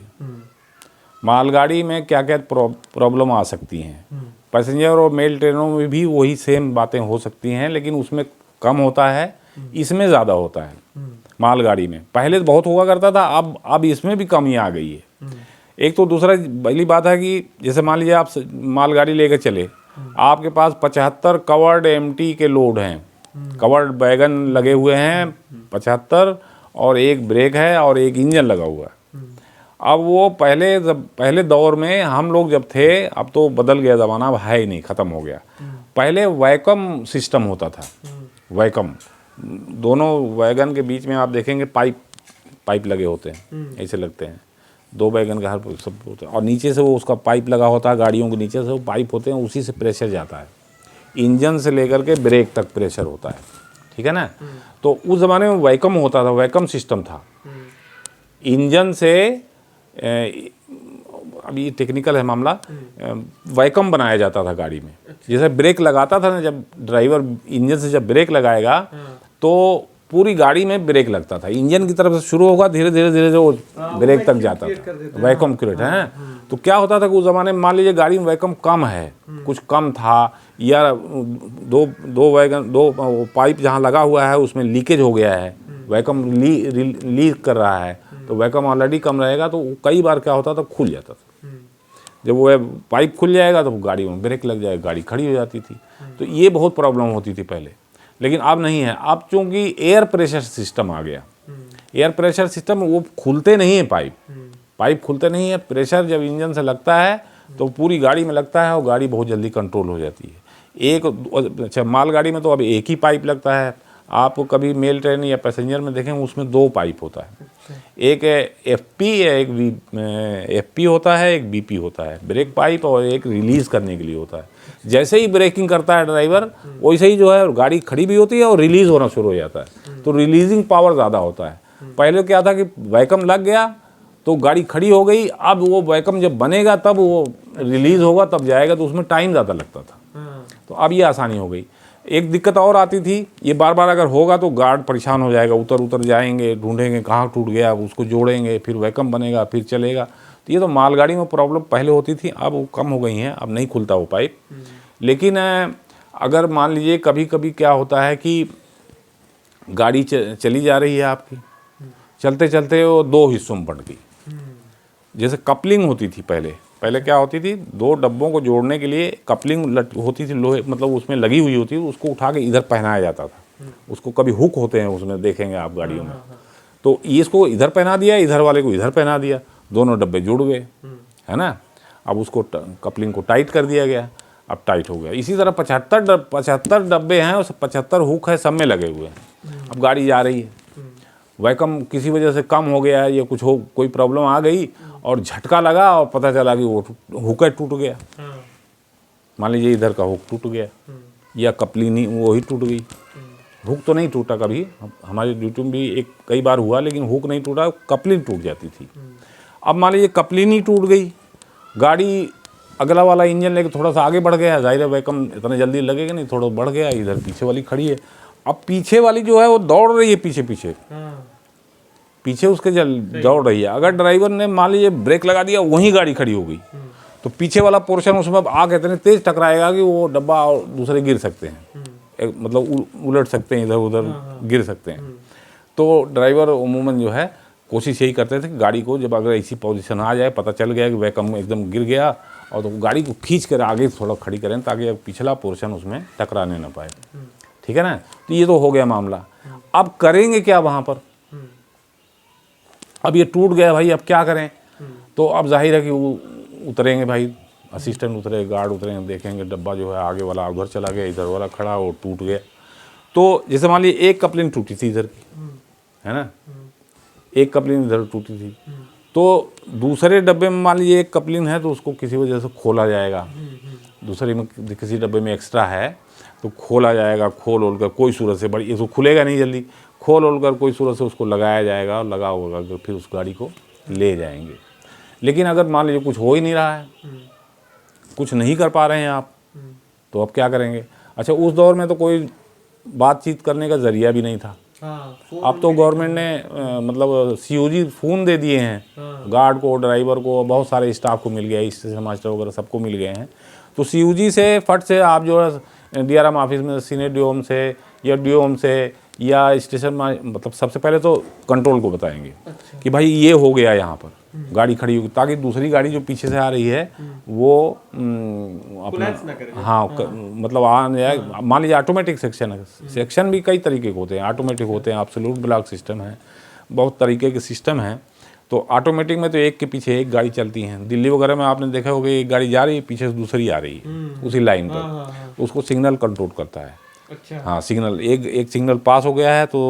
मालगाड़ी में क्या क्या प्रॉब्लम आ सकती हैं। पैसेंजर और मेल ट्रेनों में भी वही सेम बातें हो सकती हैं, लेकिन उसमें कम होता है, इसमें ज़्यादा होता है। मालगाड़ी में पहले बहुत हुआ करता था, अब इसमें भी कमी आ गई है। एक तो दूसरा पहली बात है कि जैसे मान लीजिए आप मालगाड़ी लेकर चले, आपके पास 75 कवर्ड एमटी के लोड हैं, कवर्ड वैगन लगे हुए हैं 75, और एक ब्रेक है और एक इंजन लगा हुआ है। अब वो पहले दौर में हम लोग जब थे, अब तो बदल गया ज़माना, अब है ही नहीं, ख़त्म हो गया। पहले वैकम सिस्टम होता था। वैकम दोनों वैगन के बीच में आप देखेंगे पाइप लगे होते हैं, ऐसे लगते हैं, 2 वैगन का हर सब होता है, और नीचे से वो उसका पाइप लगा होता है, गाड़ियों के नीचे से वो पाइप होते हैं, उसी से प्रेशर जाता है, इंजन से लेकर के ब्रेक तक प्रेशर होता है, ठीक है ना। तो उस ज़माने में वैकम होता था, वैकम सिस्टम था। इंजन से अभी ये टेक्निकल है मामला, वैकम बनाया जाता था गाड़ी में। जैसे ब्रेक लगाता था ना, जब ड्राइवर इंजन से जब ब्रेक लगाएगा तो पूरी गाड़ी में ब्रेक लगता था, इंजन की तरफ से शुरू होगा, धीरे धीरे वो ब्रेक तक जाता था, वैकम क्रिएट है। तो क्या होता था कि उस ज़माने में मान लीजिए गाड़ी में वैकम कम है, कुछ कम था, या दो पाइप जहाँ लगा हुआ है उसमें लीकेज हो गया है, वैकम लीक कर रहा है, तो वैकम ऑलरेडी कम रहेगा, तो कई बार क्या होता था, खुल जाता था। जब वो पाइप खुल जाएगा तो गाड़ी में ब्रेक लग जाएगा, गाड़ी खड़ी हो जाती थी। तो ये बहुत प्रॉब्लम होती थी पहले, लेकिन अब नहीं है। अब चूँकि एयर प्रेशर सिस्टम आ गया, एयर प्रेशर सिस्टम, वो खुलते नहीं है पाइप खुलते नहीं है, प्रेशर जब इंजन से लगता है तो पूरी गाड़ी में लगता है और गाड़ी बहुत जल्दी कंट्रोल हो जाती है। अच्छा, मालगाड़ी में तो अब एक ही पाइप लगता है। आप कभी मेल ट्रेन या पैसेंजर में देखें, उसमें 2 पाइप होता है, एक एफपी है, एक एफपी होता है, एक बीपी होता है, ब्रेक पाइप, और एक रिलीज़ करने के लिए होता है। जैसे ही ब्रेकिंग करता है ड्राइवर, वैसे ही जो है गाड़ी खड़ी भी होती है और रिलीज़ होना शुरू हो जाता है, तो रिलीजिंग पावर ज़्यादा होता है। पहले क्या था कि वैकम लग गया तो गाड़ी खड़ी हो गई, अब वो वैकम जब बनेगा तब वो रिलीज़ होगा, तब जाएगा, तो उसमें टाइम ज़्यादा लगता था। तो अब ये आसानी हो गई। एक दिक्कत और आती थी, ये बार बार अगर होगा तो गार्ड परेशान हो जाएगा, उतर जाएंगे, ढूंढेंगे कहाँ टूट गया, उसको जोड़ेंगे, फिर वैकम बनेगा, फिर चलेगा। तो ये तो मालगाड़ी में प्रॉब्लम पहले होती थी, अब वो कम हो गई हैं, अब नहीं खुलता वो पाइप। लेकिन अगर मान लीजिए कभी कभी क्या होता है कि गाड़ी चली जा रही है आपकी, चलते चलते वो 2 हिस्सों में बंट गई। जैसे कपलिंग होती थी पहले क्या होती थी, 2 डब्बों को जोड़ने के लिए कपलिंग होती थी, लोहे मतलब उसमें लगी हुई होती थी, उसको उठा के इधर पहनाया जाता था। उसको कभी हुक होते हैं उसमें, देखेंगे आप गाड़ियों में। तो ये इसको इधर पहना दिया, इधर वाले को इधर पहना दिया, दोनों डब्बे जुड़ गए, है ना। अब उसको कपलिंग को टाइट कर दिया गया, अब टाइट हो गया। इसी तरह 75 डब्बे हैं, उस 75 हुक है, सब में लगे हुए हैं। अब गाड़ी जा रही है, वैकम किसी वजह से कम हो गया है या कुछ कोई प्रॉब्लम आ गई और झटका लगा और पता चला कि वो हुक टूट गया। मान लीजिए इधर का हुक टूट गया या कपलिंग वो ही टूट गई। हुक तो नहीं टूटा कभी, हमारी ड्यूटी में भी कई बार हुआ, लेकिन हुक नहीं टूटा, कपलिंग टूट जाती थी। अब मान लीजिए कपलिंग ही टूट गई, गाड़ी अगला वाला इंजन लेके थोड़ा सा आगे बढ़ गया, जाहिर है वैकम इतना जल्दी लगेगा नहीं, थोड़ा बढ़ गया, इधर पीछे वाली खड़ी है। अब पीछे वाली जो है वो दौड़ रही है, पीछे उसके दौड़ रही है। अगर ड्राइवर ने मान लीजिए ब्रेक लगा दिया, वहीं गाड़ी खड़ी हो गई, तो पीछे वाला पोर्शन उसमें आगे इतने तेज टकराएगा कि वो डब्बा और दूसरे गिर सकते हैं, मतलब उलट सकते हैं, इधर उधर गिर सकते हैं। तो ड्राइवर उमूमन जो है कोशिश यही करते थे कि गाड़ी को जब अगर ऐसी पोजीशन आ जाए, पता चल गया कि वह कम एकदम गिर गया, और तो गाड़ी को खींच कर आगे थोड़ा खड़ी करें ताकि पिछला पोर्शन उसमें टकराने ना पाए। ठीक है ना। तो ये तो हो गया मामला। अब करेंगे क्या वहाँ पर? अब ये टूट गया भाई, अब क्या करें? तो अब जाहिर है कि वो उतरेंगे भाई, असिस्टेंट उतरे, गार्ड उतरेंगे, देखेंगे डब्बा जो है आगे वाला उधर चला गया, इधर वाला खड़ा और टूट गया। तो जैसे मान लीजिए एक कपलिंग टूटी थी इधर की, है ना, एक कपलिंग इधर टूटी थी, तो दूसरे डब्बे में मान लीजिए एक कपलिंग है तो उसको किसी वजह से खोला जाएगा, दूसरे में किसी डब्बे में एक्स्ट्रा है तो खोला जाएगा, खोल ओल कर कोई सूरत से, बड़ी इसको खुलेगा नहीं जल्दी, खोल ओल कर कोई सूरत से उसको लगाया जाएगा, और लगा होगा तो फिर उस गाड़ी को ले जाएंगे। लेकिन अगर मान लीजिए कुछ हो ही नहीं रहा है, कुछ नहीं कर पा रहे हैं आप, तो अब क्या करेंगे? अच्छा, उस दौर में तो कोई बातचीत करने का जरिया भी नहीं था। अब तो गवर्नमेंट ने मतलब COG फ़ोन दे दिए हैं, गार्ड को, ड्राइवर को, बहुत सारे स्टाफ को मिल गया, स्टेशन मास्टर वगैरह सबको मिल गए हैं। तो COG से फट से आप जो है DRM ऑफिस में सीनियर DOM से या DOM से या स्टेशन मतलब सबसे पहले तो कंट्रोल को बताएंगे कि भाई ये हो गया यहाँ पर, गाड़ी खड़ी होगी, ताकि दूसरी गाड़ी जो पीछे से आ रही है वो अपना हाँ मतलब आ जाए। मान लीजिए ऑटोमेटिक सेक्शन है, सेक्शन भी कई तरीके के होते हैं, ऑटोमेटिक होते हैं, एब्सोल्यूट ब्लॉक सिस्टम है, बहुत तरीके के सिस्टम हैं। तो ऑटोमेटिक में तो एक के पीछे एक गाड़ी चलती हैं। दिल्ली वगैरह में आपने देखा होगा एक गाड़ी जा रही है, पीछे से दूसरी आ रही है उसी लाइन पर, उसको सिग्नल कंट्रोल करता है। अच्छा। हाँ, सिग्नल एक सिग्नल पास हो गया है तो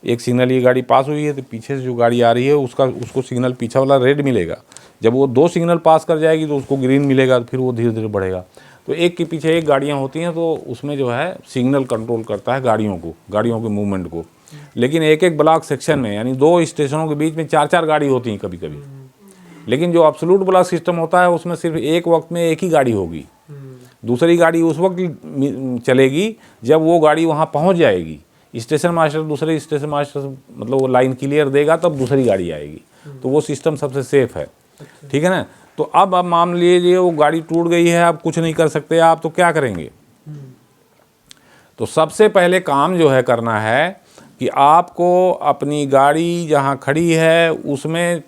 एक सिग्नल ये गाड़ी पास हुई है तो पीछे से जो गाड़ी आ रही है उसको सिग्नल पीछा वाला रेड मिलेगा। जब वो 2 सिग्नल पास कर जाएगी तो उसको ग्रीन मिलेगा, फिर वो धीरे धीरे बढ़ेगा। तो एक के पीछे एक गाड़ियाँ होती हैं, तो उसमें जो है सिग्नल कंट्रोल करता है गाड़ियों के मूवमेंट को। लेकिन एक एक ब्लॉक सेक्शन में, यानी 2 स्टेशनों के बीच में 4-4 गाड़ी होती हैं कभी कभी। लेकिन जो एब्सोल्यूट ब्लॉक सिस्टम होता है उसमें सिर्फ एक वक्त में एक ही गाड़ी होगी, दूसरी गाड़ी उस वक्त चलेगी जब वो गाड़ी वहाँ पहुँच जाएगी। स्टेशन मास्टर दूसरे स्टेशन मास्टर मतलब वो लाइन क्लियर देगा तब दूसरी गाड़ी आएगी। तो वो सिस्टम सबसे सेफ है। ठीक है ना। तो अब मान लीजिए वो गाड़ी टूट गई है, आप कुछ नहीं कर सकते आप, तो क्या करेंगे? तो सबसे पहले काम जो है करना है कि आपको अपनी गाड़ी जहाँ खड़ी है उसमें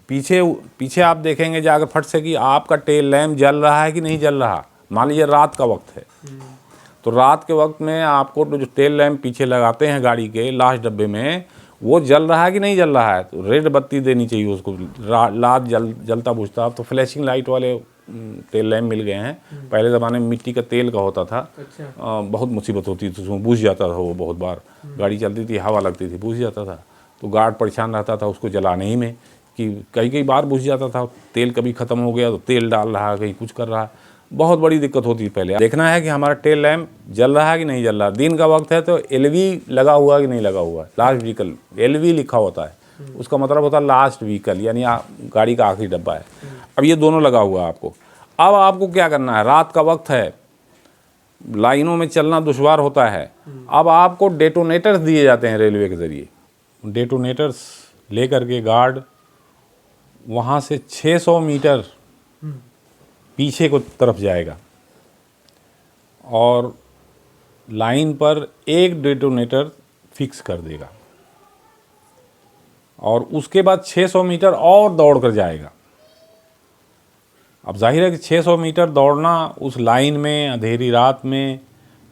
पीछे आप देखेंगे जाकर फट से कि आपका टेल लैम्प जल रहा है कि नहीं जल रहा। मान लीजिए रात का वक्त है, तो रात के वक्त में आपको जो टेल लैम्प पीछे लगाते हैं गाड़ी के लास्ट डब्बे में, वो जल रहा है कि नहीं जल रहा है, तो रेड बत्ती देनी चाहिए उसको, रात जलता बुझता। अब तो फ्लैशिंग लाइट वाले तेल लैम्प मिल गए हैं। पहले ज़माने में मिट्टी का तेल का होता था। अच्छा। बहुत मुसीबत होती थी, उसमें बुझ जाता था वो, बहुत बार गाड़ी चलती थी, हवा लगती थी, बुझ जाता था, तो गार्ड परेशान रहता था उसको जलाने ही में कि कई बार बुझ जाता था। तेल कभी ख़त्म हो गया तो तेल डाल रहा है, कहीं कुछ कर रहा है, बहुत बड़ी दिक्कत होती है। पहले देखना है कि हमारा टेल लैम्प जल रहा है कि नहीं जल रहा। दिन का वक्त है तो LV लगा हुआ है कि नहीं लगा हुआ है। लास्ट व्हीकल LV लिखा होता है, उसका मतलब होता है लास्ट व्हीकल, यानी गाड़ी का आखिरी डब्बा है। अब ये दोनों लगा हुआ है आपको। अब आपको क्या करना है, रात का वक्त है, लाइनों में चलना दुश्वार होता है। अब आपको डेटोनेटर्स दिए जाते हैं रेलवे के ज़रिए। डेटोनेटर्स लेकर के गार्ड वहाँ से 600 मीटर पीछे को तरफ जाएगा और लाइन पर एक डेटोनेटर फिक्स कर देगा, और उसके बाद 600 मीटर और दौड़ कर जाएगा। अब जाहिर है कि 600 मीटर दौड़ना उस लाइन में, अंधेरी रात में,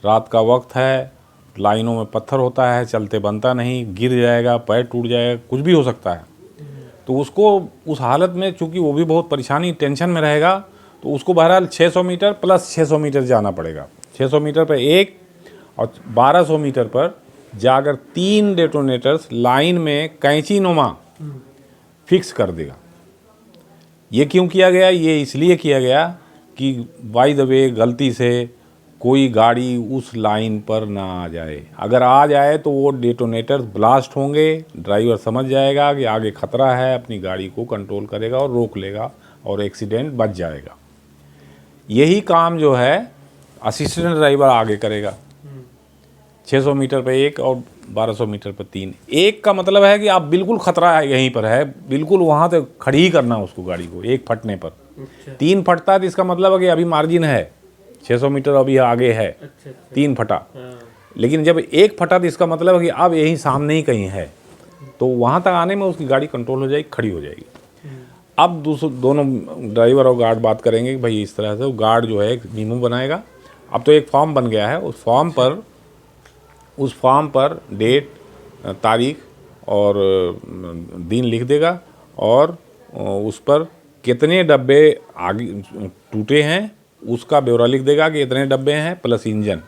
रात का वक्त है, लाइनों में पत्थर होता है, चलते बनता नहीं, गिर जाएगा, पैर टूट जाएगा, कुछ भी हो सकता है। तो उसको उस हालत में, चूँकि वो भी बहुत परेशानी टेंशन में रहेगा, तो उसको बहरहाल 600 मीटर प्लस 600 मीटर जाना पड़ेगा। 600 मीटर पर एक और 1200 मीटर पर जाकर 3 डेटोनेटर्स लाइन में कैंची नुमा फिक्स कर देगा। ये क्यों किया गया? ये इसलिए किया गया कि बाय द वे गलती से कोई गाड़ी उस लाइन पर ना आ जाए। अगर आ जाए तो वो डेटोनेटर्स ब्लास्ट होंगे, ड्राइवर समझ जाएगा कि आगे खतरा है, अपनी गाड़ी को कंट्रोल करेगा और रोक लेगा और एक्सीडेंट बच जाएगा। यही काम जो है असिस्टेंट ड्राइवर आगे करेगा। 600 मीटर पे एक और 1200 मीटर पर 3। एक का मतलब है कि आप बिल्कुल खतरा यहीं पर है, बिल्कुल वहाँ तक खड़ी ही करना उसको, गाड़ी को एक फटने पर। अच्छा। 3 फटता है तो इसका मतलब है कि अभी मार्जिन है, 600 मीटर अभी आगे है। अच्छा। 3 फटा, लेकिन जब एक फटा तो इसका मतलब है कि अब यहीं सामने ही कहीं है, तो वहाँ तक आने में उसकी गाड़ी कंट्रोल हो जाएगी, खड़ी हो जाएगी। अब दोनों ड्राइवर और गार्ड बात करेंगे कि भाई इस तरह से गार्ड जो है एक मीमो बनाएगा। अब तो एक फॉर्म बन गया है, उस फॉर्म पर डेट, तारीख और दिन लिख देगा और उस पर कितने डब्बे आगे टूटे हैं उसका ब्यौरा लिख देगा कि इतने डब्बे हैं प्लस इंजन,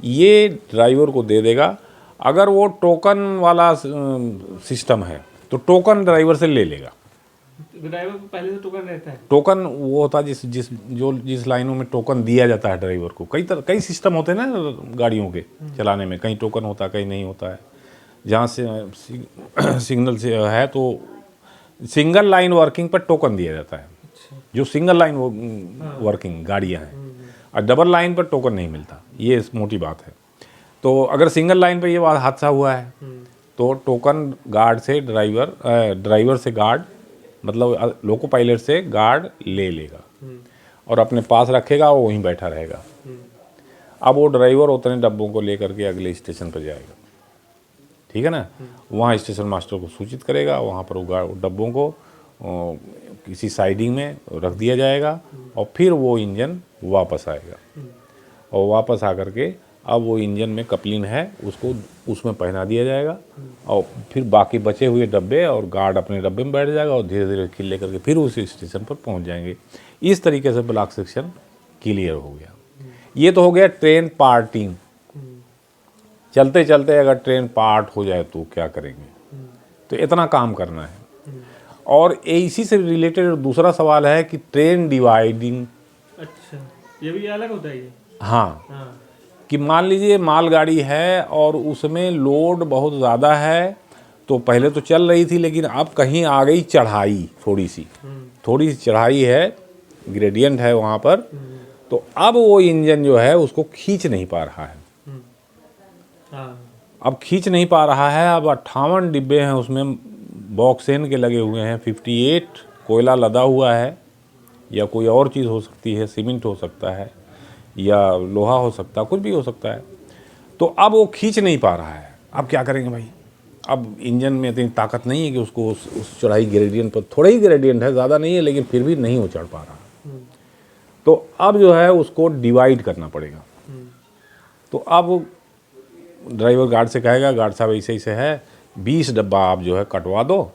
ये ड्राइवर को दे देगा। अगर वो टोकन वाला सिस्टम है तो टोकन ड्राइवर से ले लेगा। ड्राइवर को पहले से टोकन रहता है? टोकन वो होता है जिस लाइनों में टोकन दिया जाता है ड्राइवर को। कई सिस्टम होते हैं ना गाड़ियों के चलाने में, कहीं टोकन होता है कहीं नहीं होता है। जहाँ से सिग्नल से है तो सिंगल लाइन वर्किंग पर टोकन दिया जाता है, जो सिंगल लाइन वर्किंग गाड़ियाँ हैं, और डबल लाइन पर टोकन नहीं मिलता, ये मोटी बात है। तो अगर सिंगल लाइन पर ये बात हादसा हुआ है तो टोकन गार्ड से ड्राइवर से गार्ड, मतलब लोको पायलट से गार्ड ले लेगा और अपने पास रखेगा, वो वहीं बैठा रहेगा। अब वो ड्राइवर उतने डब्बों को लेकर के अगले स्टेशन पर जाएगा, ठीक है ना। वहाँ स्टेशन मास्टर को सूचित करेगा, वहाँ पर वो डब्बों को किसी साइडिंग में रख दिया जाएगा और फिर वो इंजन वापस आएगा और वापस आकर के अब वो इंजन में कपलिंग है उसको उसमें पहना दिया जाएगा और फिर बाकी बचे हुए डब्बे और गार्ड अपने डब्बे में बैठ जाएगा और धीरे धीरे किल लेकर के फिर उस स्टेशन पर पहुंच जाएंगे। इस तरीके से ब्लॉक सेक्शन क्लियर हो गया। ये तो हो गया ट्रेन पार्टिंग। चलते चलते अगर ट्रेन पार्ट हो जाए तो क्या करेंगे, तो इतना काम करना है। और इसी से रिलेटेड दूसरा सवाल है कि ट्रेन डिवाइडिंग। अच्छा, ये भी अलग होता है ये? हाँ, कि मान लीजिए मालगाड़ी है और उसमें लोड बहुत ज़्यादा है, तो पहले तो चल रही थी लेकिन अब कहीं आ गई चढ़ाई, थोड़ी सी चढ़ाई है, ग्रेडियंट है वहाँ पर, तो अब वो इंजन जो है उसको खींच नहीं पा रहा है। अब खींच नहीं पा रहा है। अब 58 डिब्बे हैं उसमें, बॉक्सेन के लगे हुए हैं, 58 कोयला लदा हुआ है या कोई और चीज़ हो सकती है, सीमेंट हो सकता है या लोहा हो सकता है, कुछ भी हो सकता है। तो अब वो खींच नहीं पा रहा है। अब क्या करेंगे भाई, अब इंजन में इतनी ताकत नहीं है कि उसको उस चढ़ाई ग्रेडियंट पर, थोड़ा ही ग्रेडियंट है, ज़्यादा नहीं है लेकिन फिर भी नहीं वो चढ़ पा रहा। तो अब जो है उसको डिवाइड करना पड़ेगा। तो अब ड्राइवर गार्ड से कहेगा, गार्ड साहब ऐसे ऐसे है, 20 डब्बा आप जो है कटवा दो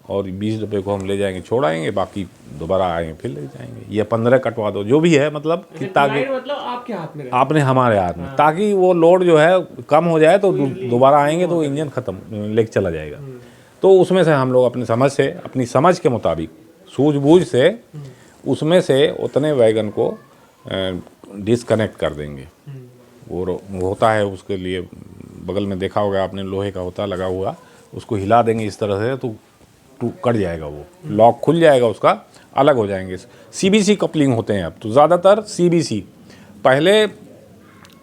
और 20 डब्बे को हम ले जाएंगे, छोड़ आएंगे, बाकी दोबारा आएंगे फिर ले जाएंगे, या 15 कटवा दो, जो भी है, मतलब कि ताकि मतलब आपके हाथ में, आपने हमारे हाथ में, ताकि वो लोड जो है कम हो जाए तो दोबारा आएंगे तो इंजन ख़त्म लेके चला जाएगा। तो उसमें से हम लोग अपनी समझ के मुताबिक, सूझबूझ से उसमें से उतने वैगन को डिसकनेक्ट कर देंगे। वो होता है उसके लिए, बगल में देखा होगा आपने, लोहे का होता लगा हुआ, उसको हिला देंगे इस तरह से तो कट जाएगा, वो लॉक खुल जाएगा, उसका अलग हो जाएंगे। सीबीसी कपलिंग होते हैं अब तो ज़्यादातर सीबीसी। पहले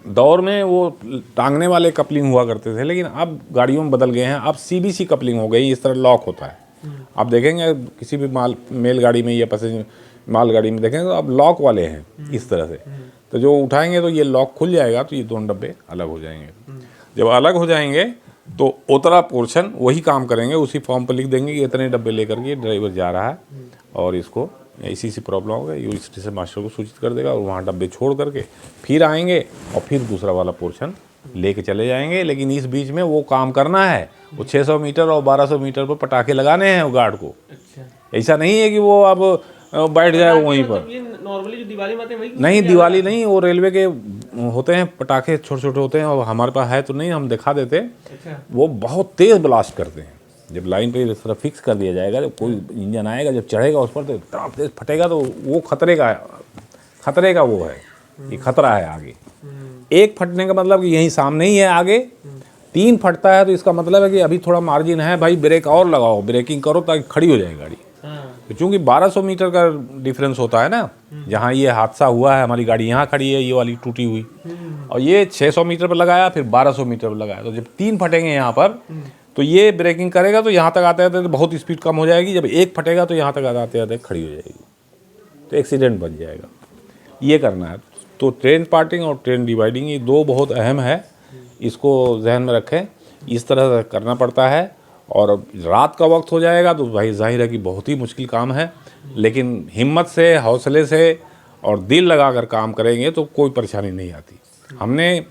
दौर में वो टांगने वाले कपलिंग हुआ करते थे, लेकिन अब गाड़ियों में बदल गए हैं, अब सीबीसी कपलिंग हो गई, इस तरह लॉक होता है। आप देखेंगे किसी भी मेल गाड़ी में या पैसेंजर मालगाड़ी में देखेंगे तो अब लॉक वाले हैं इस तरह से, तो जो उठाएंगे तो ये लॉक खुल जाएगा, तो ये दोनों डब्बे अलग हो जाएंगे। जब अलग हो जाएंगे तो उतना पोर्शन वही काम करेंगे, उसी फॉर्म पर लिख देंगे कि इतने डब्बे लेकर के ड्राइवर जा रहा है और इसको ऐसी प्रॉब्लम होगा, ये स्टेशन मास्टर को सूचित कर देगा और वहाँ डब्बे छोड़ करके फिर आएंगे और फिर दूसरा वाला पोर्शन लेके चले जाएंगे। लेकिन इस बीच में वो काम करना है, वो 600 मीटर और 1200 मीटर पर पटाखे लगाने हैं वो गार्ड को। ऐसा नहीं है कि वो अब बैठ जाए वहीं पर। नॉर्मली जो दिवाली में वही नहीं, दिवाली नहीं, वो रेलवे के होते हैं पटाखे, छोटे छोटे होते हैं, और हमारे पास है तो नहीं, हम दिखा देते। वो बहुत तेज़ ब्लास्ट करते हैं। जब लाइन पे इस तरह फिक्स कर दिया जाएगा, जब कोई इंजन आएगा, जब चढ़ेगा उस पर तो इतना तेज फटेगा, तो वो खतरे का वो है, ये खतरा है आगे। एक फटने का मतलब कि यहीं सामने ही है, आगे 3 फटता है तो इसका मतलब है कि अभी थोड़ा मार्जिन है भाई, ब्रेक और लगाओ, ब्रेकिंग करो ताकि खड़ी हो जाए गाड़ी। तो चूंकि 1200 मीटर का डिफरेंस होता है ना, जहाँ ये हादसा हुआ है, हमारी गाड़ी यहाँ खड़ी है, ये वाली टूटी हुई, और ये 600 मीटर पर लगाया, फिर 1200 मीटर पर लगाया, तो जब 3 फटेंगे यहाँ पर तो ये ब्रेकिंग करेगा, तो यहाँ तक आते आते तो बहुत स्पीड कम हो जाएगी, जब एक फटेगा तो यहाँ तक आते आते खड़ी हो जाएगी, तो एक्सीडेंट बन जाएगा। ये करना है। तो ट्रेन पार्टिंग और ट्रेन डिवाइडिंग, ये 2 बहुत अहम है। इसको जहन में रखें, इस तरह से करना पड़ता है। और रात का वक्त हो जाएगा तो भाई जाहिर है कि बहुत ही मुश्किल काम है, लेकिन हिम्मत से, हौसले से और दिल लगाकर काम करेंगे तो कोई परेशानी नहीं आती। हमने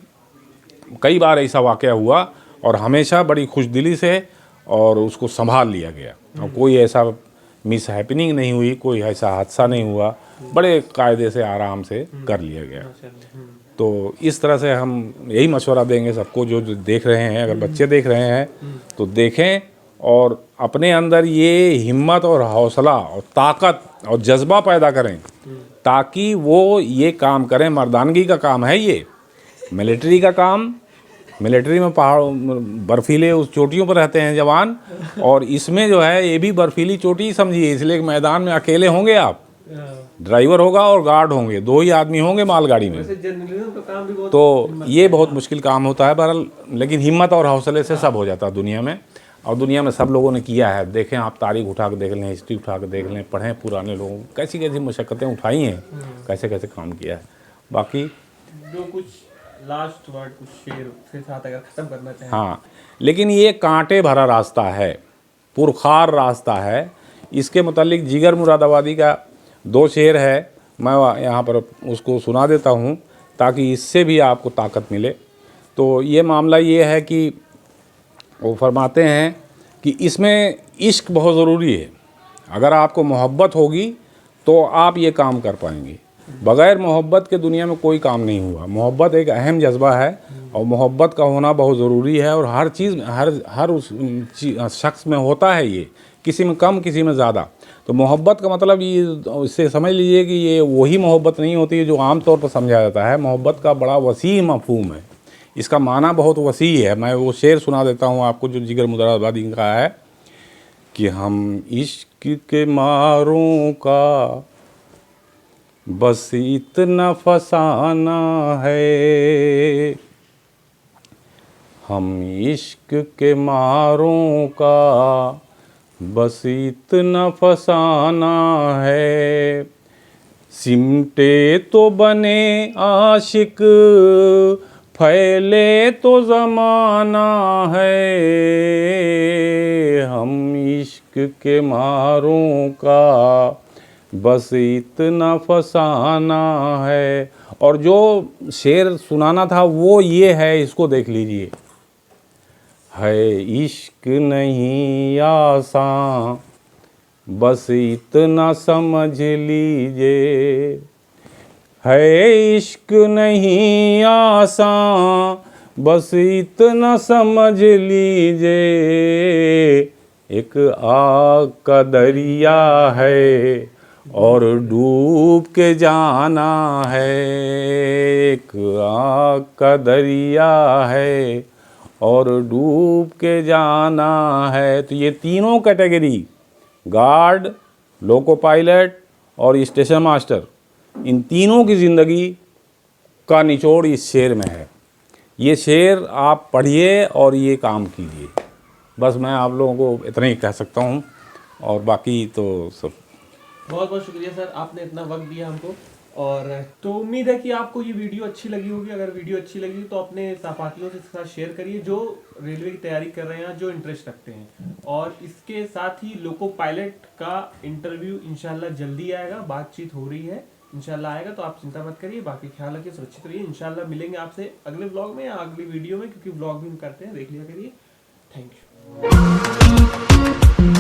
कई बार ऐसा वाक़या हुआ और हमेशा बड़ी खुशदिली से और उसको संभाल लिया गया, और कोई ऐसा मिस हैपनिंग नहीं हुई, कोई ऐसा हादसा नहीं हुआ, बड़े कायदे से आराम से कर लिया गया। तो इस तरह से हम यही मशवरा देंगे सबको, जो देख रहे हैं, अगर बच्चे देख रहे हैं तो देखें और अपने अंदर ये हिम्मत और हौसला और ताकत और जज्बा पैदा करें, ताकि वो ये काम करें। मर्दानगी का काम है ये, मिलिट्री का काम। मिलिट्री में पहाड़ बर्फीले उस चोटियों पर रहते हैं जवान, और इसमें जो है ये भी बर्फीली चोटी ही समझिए, इसलिए मैदान में अकेले होंगे आप, ड्राइवर होगा और गार्ड होंगे, 2 ही आदमी होंगे मालगाड़ी में। तो ये बहुत मुश्किल काम होता है बहरहाल, लेकिन हिम्मत और हौसले से सब हो जाता है दुनिया में, और दुनिया में सब लोगों ने किया है। देखें आप, तारीख उठा के देख लें, हिस्ट्री उठा के देख लें, पढ़ें पुराने लोगों कैसी कैसी मशक्क़तें उठाई हैं, कैसे कैसे काम किया है। बाकी जो कुछ लास्ट वर्ड, कुछ शेर के साथ अगर ख़त्म करना चाहें। हाँ, लेकिन ये कांटे भरा रास्ता है, पुरखार रास्ता है। इसके मुतालिक जिगर मुरादाबादी का 2 शेर है, मैं यहाँ पर उसको सुना देता हूँ ताकि इससे भी आपको ताकत मिले। तो ये मामला ये है कि वो फरमाते हैं कि इसमें इश्क बहुत ज़रूरी है। अगर आपको मोहब्बत होगी तो आप ये काम कर पाएंगे। बग़ैर मोहब्बत के दुनिया में कोई काम नहीं हुआ। मोहब्बत एक अहम जज्बा है और मोहब्बत का होना बहुत ज़रूरी है, और हर चीज़ हर उस शख्स में होता है ये, किसी में कम किसी में ज़्यादा। तो मोहब्बत का मतलब ये इससे समझ लीजिए कि ये वही मोहब्बत नहीं होती है जो आम तौर पर समझा जाता है। मोहब्बत का बड़ा वसी मफ़हूम है, इसका माना बहुत वसी है। मैं वो शेर सुना देता हूँ आपको जो जिगर मुरादाबादी का है कि हम इश्क के मारों का बस इतना फसाना है, हम इश्क के मारों का बस इतना फसाना है। सिमटे तो बने आशिक, फैले तो ज़माना है, हम इश्क के मारों का बस इतना फसाना है। और जो शेर सुनाना था वो ये है, इसको देख लीजिए। है इश्क नहीं आसान, बस इतना समझ लीजिए। है इश्क नहीं आसान, बस इतना समझ लीजिए। एक आग का दरिया है और डूब के जाना है, एक आग का दरिया है और डूब के जाना है। तो ये तीनों कैटेगरी, गार्ड, लोको पायलट और स्टेशन मास्टर, इन तीनों की ज़िंदगी का निचोड़ इस शेर में है। ये शेर आप पढ़िए और ये काम कीजिए। बस मैं आप लोगों को इतना ही कह सकता हूँ, और बाकी तो सब। बहुत बहुत शुक्रिया सर, आपने इतना वक्त दिया हमको। और तो उम्मीद है कि आपको ये वीडियो अच्छी लगी होगी। अगर वीडियो अच्छी लगी तो अपने सहपाठियों के साथ शेयर करिए जो रेलवे की तैयारी कर रहे हैं, जो इंटरेस्ट रखते हैं। और इसके साथ ही लोको पायलट का इंटरव्यू इंशाल्लाह जल्दी आएगा, बातचीत हो रही है, इंशाल्लाह आएगा। तो आप चिंता मत करिए, बाकी ख्याल रखिए, सुरक्षित रहिए। इंशाल्लाह मिलेंगे आपसे अगले ब्लॉग में या अगली वीडियो में, क्योंकि ब्लॉग भी हम करते हैं, देख लिया करिए। Thank you.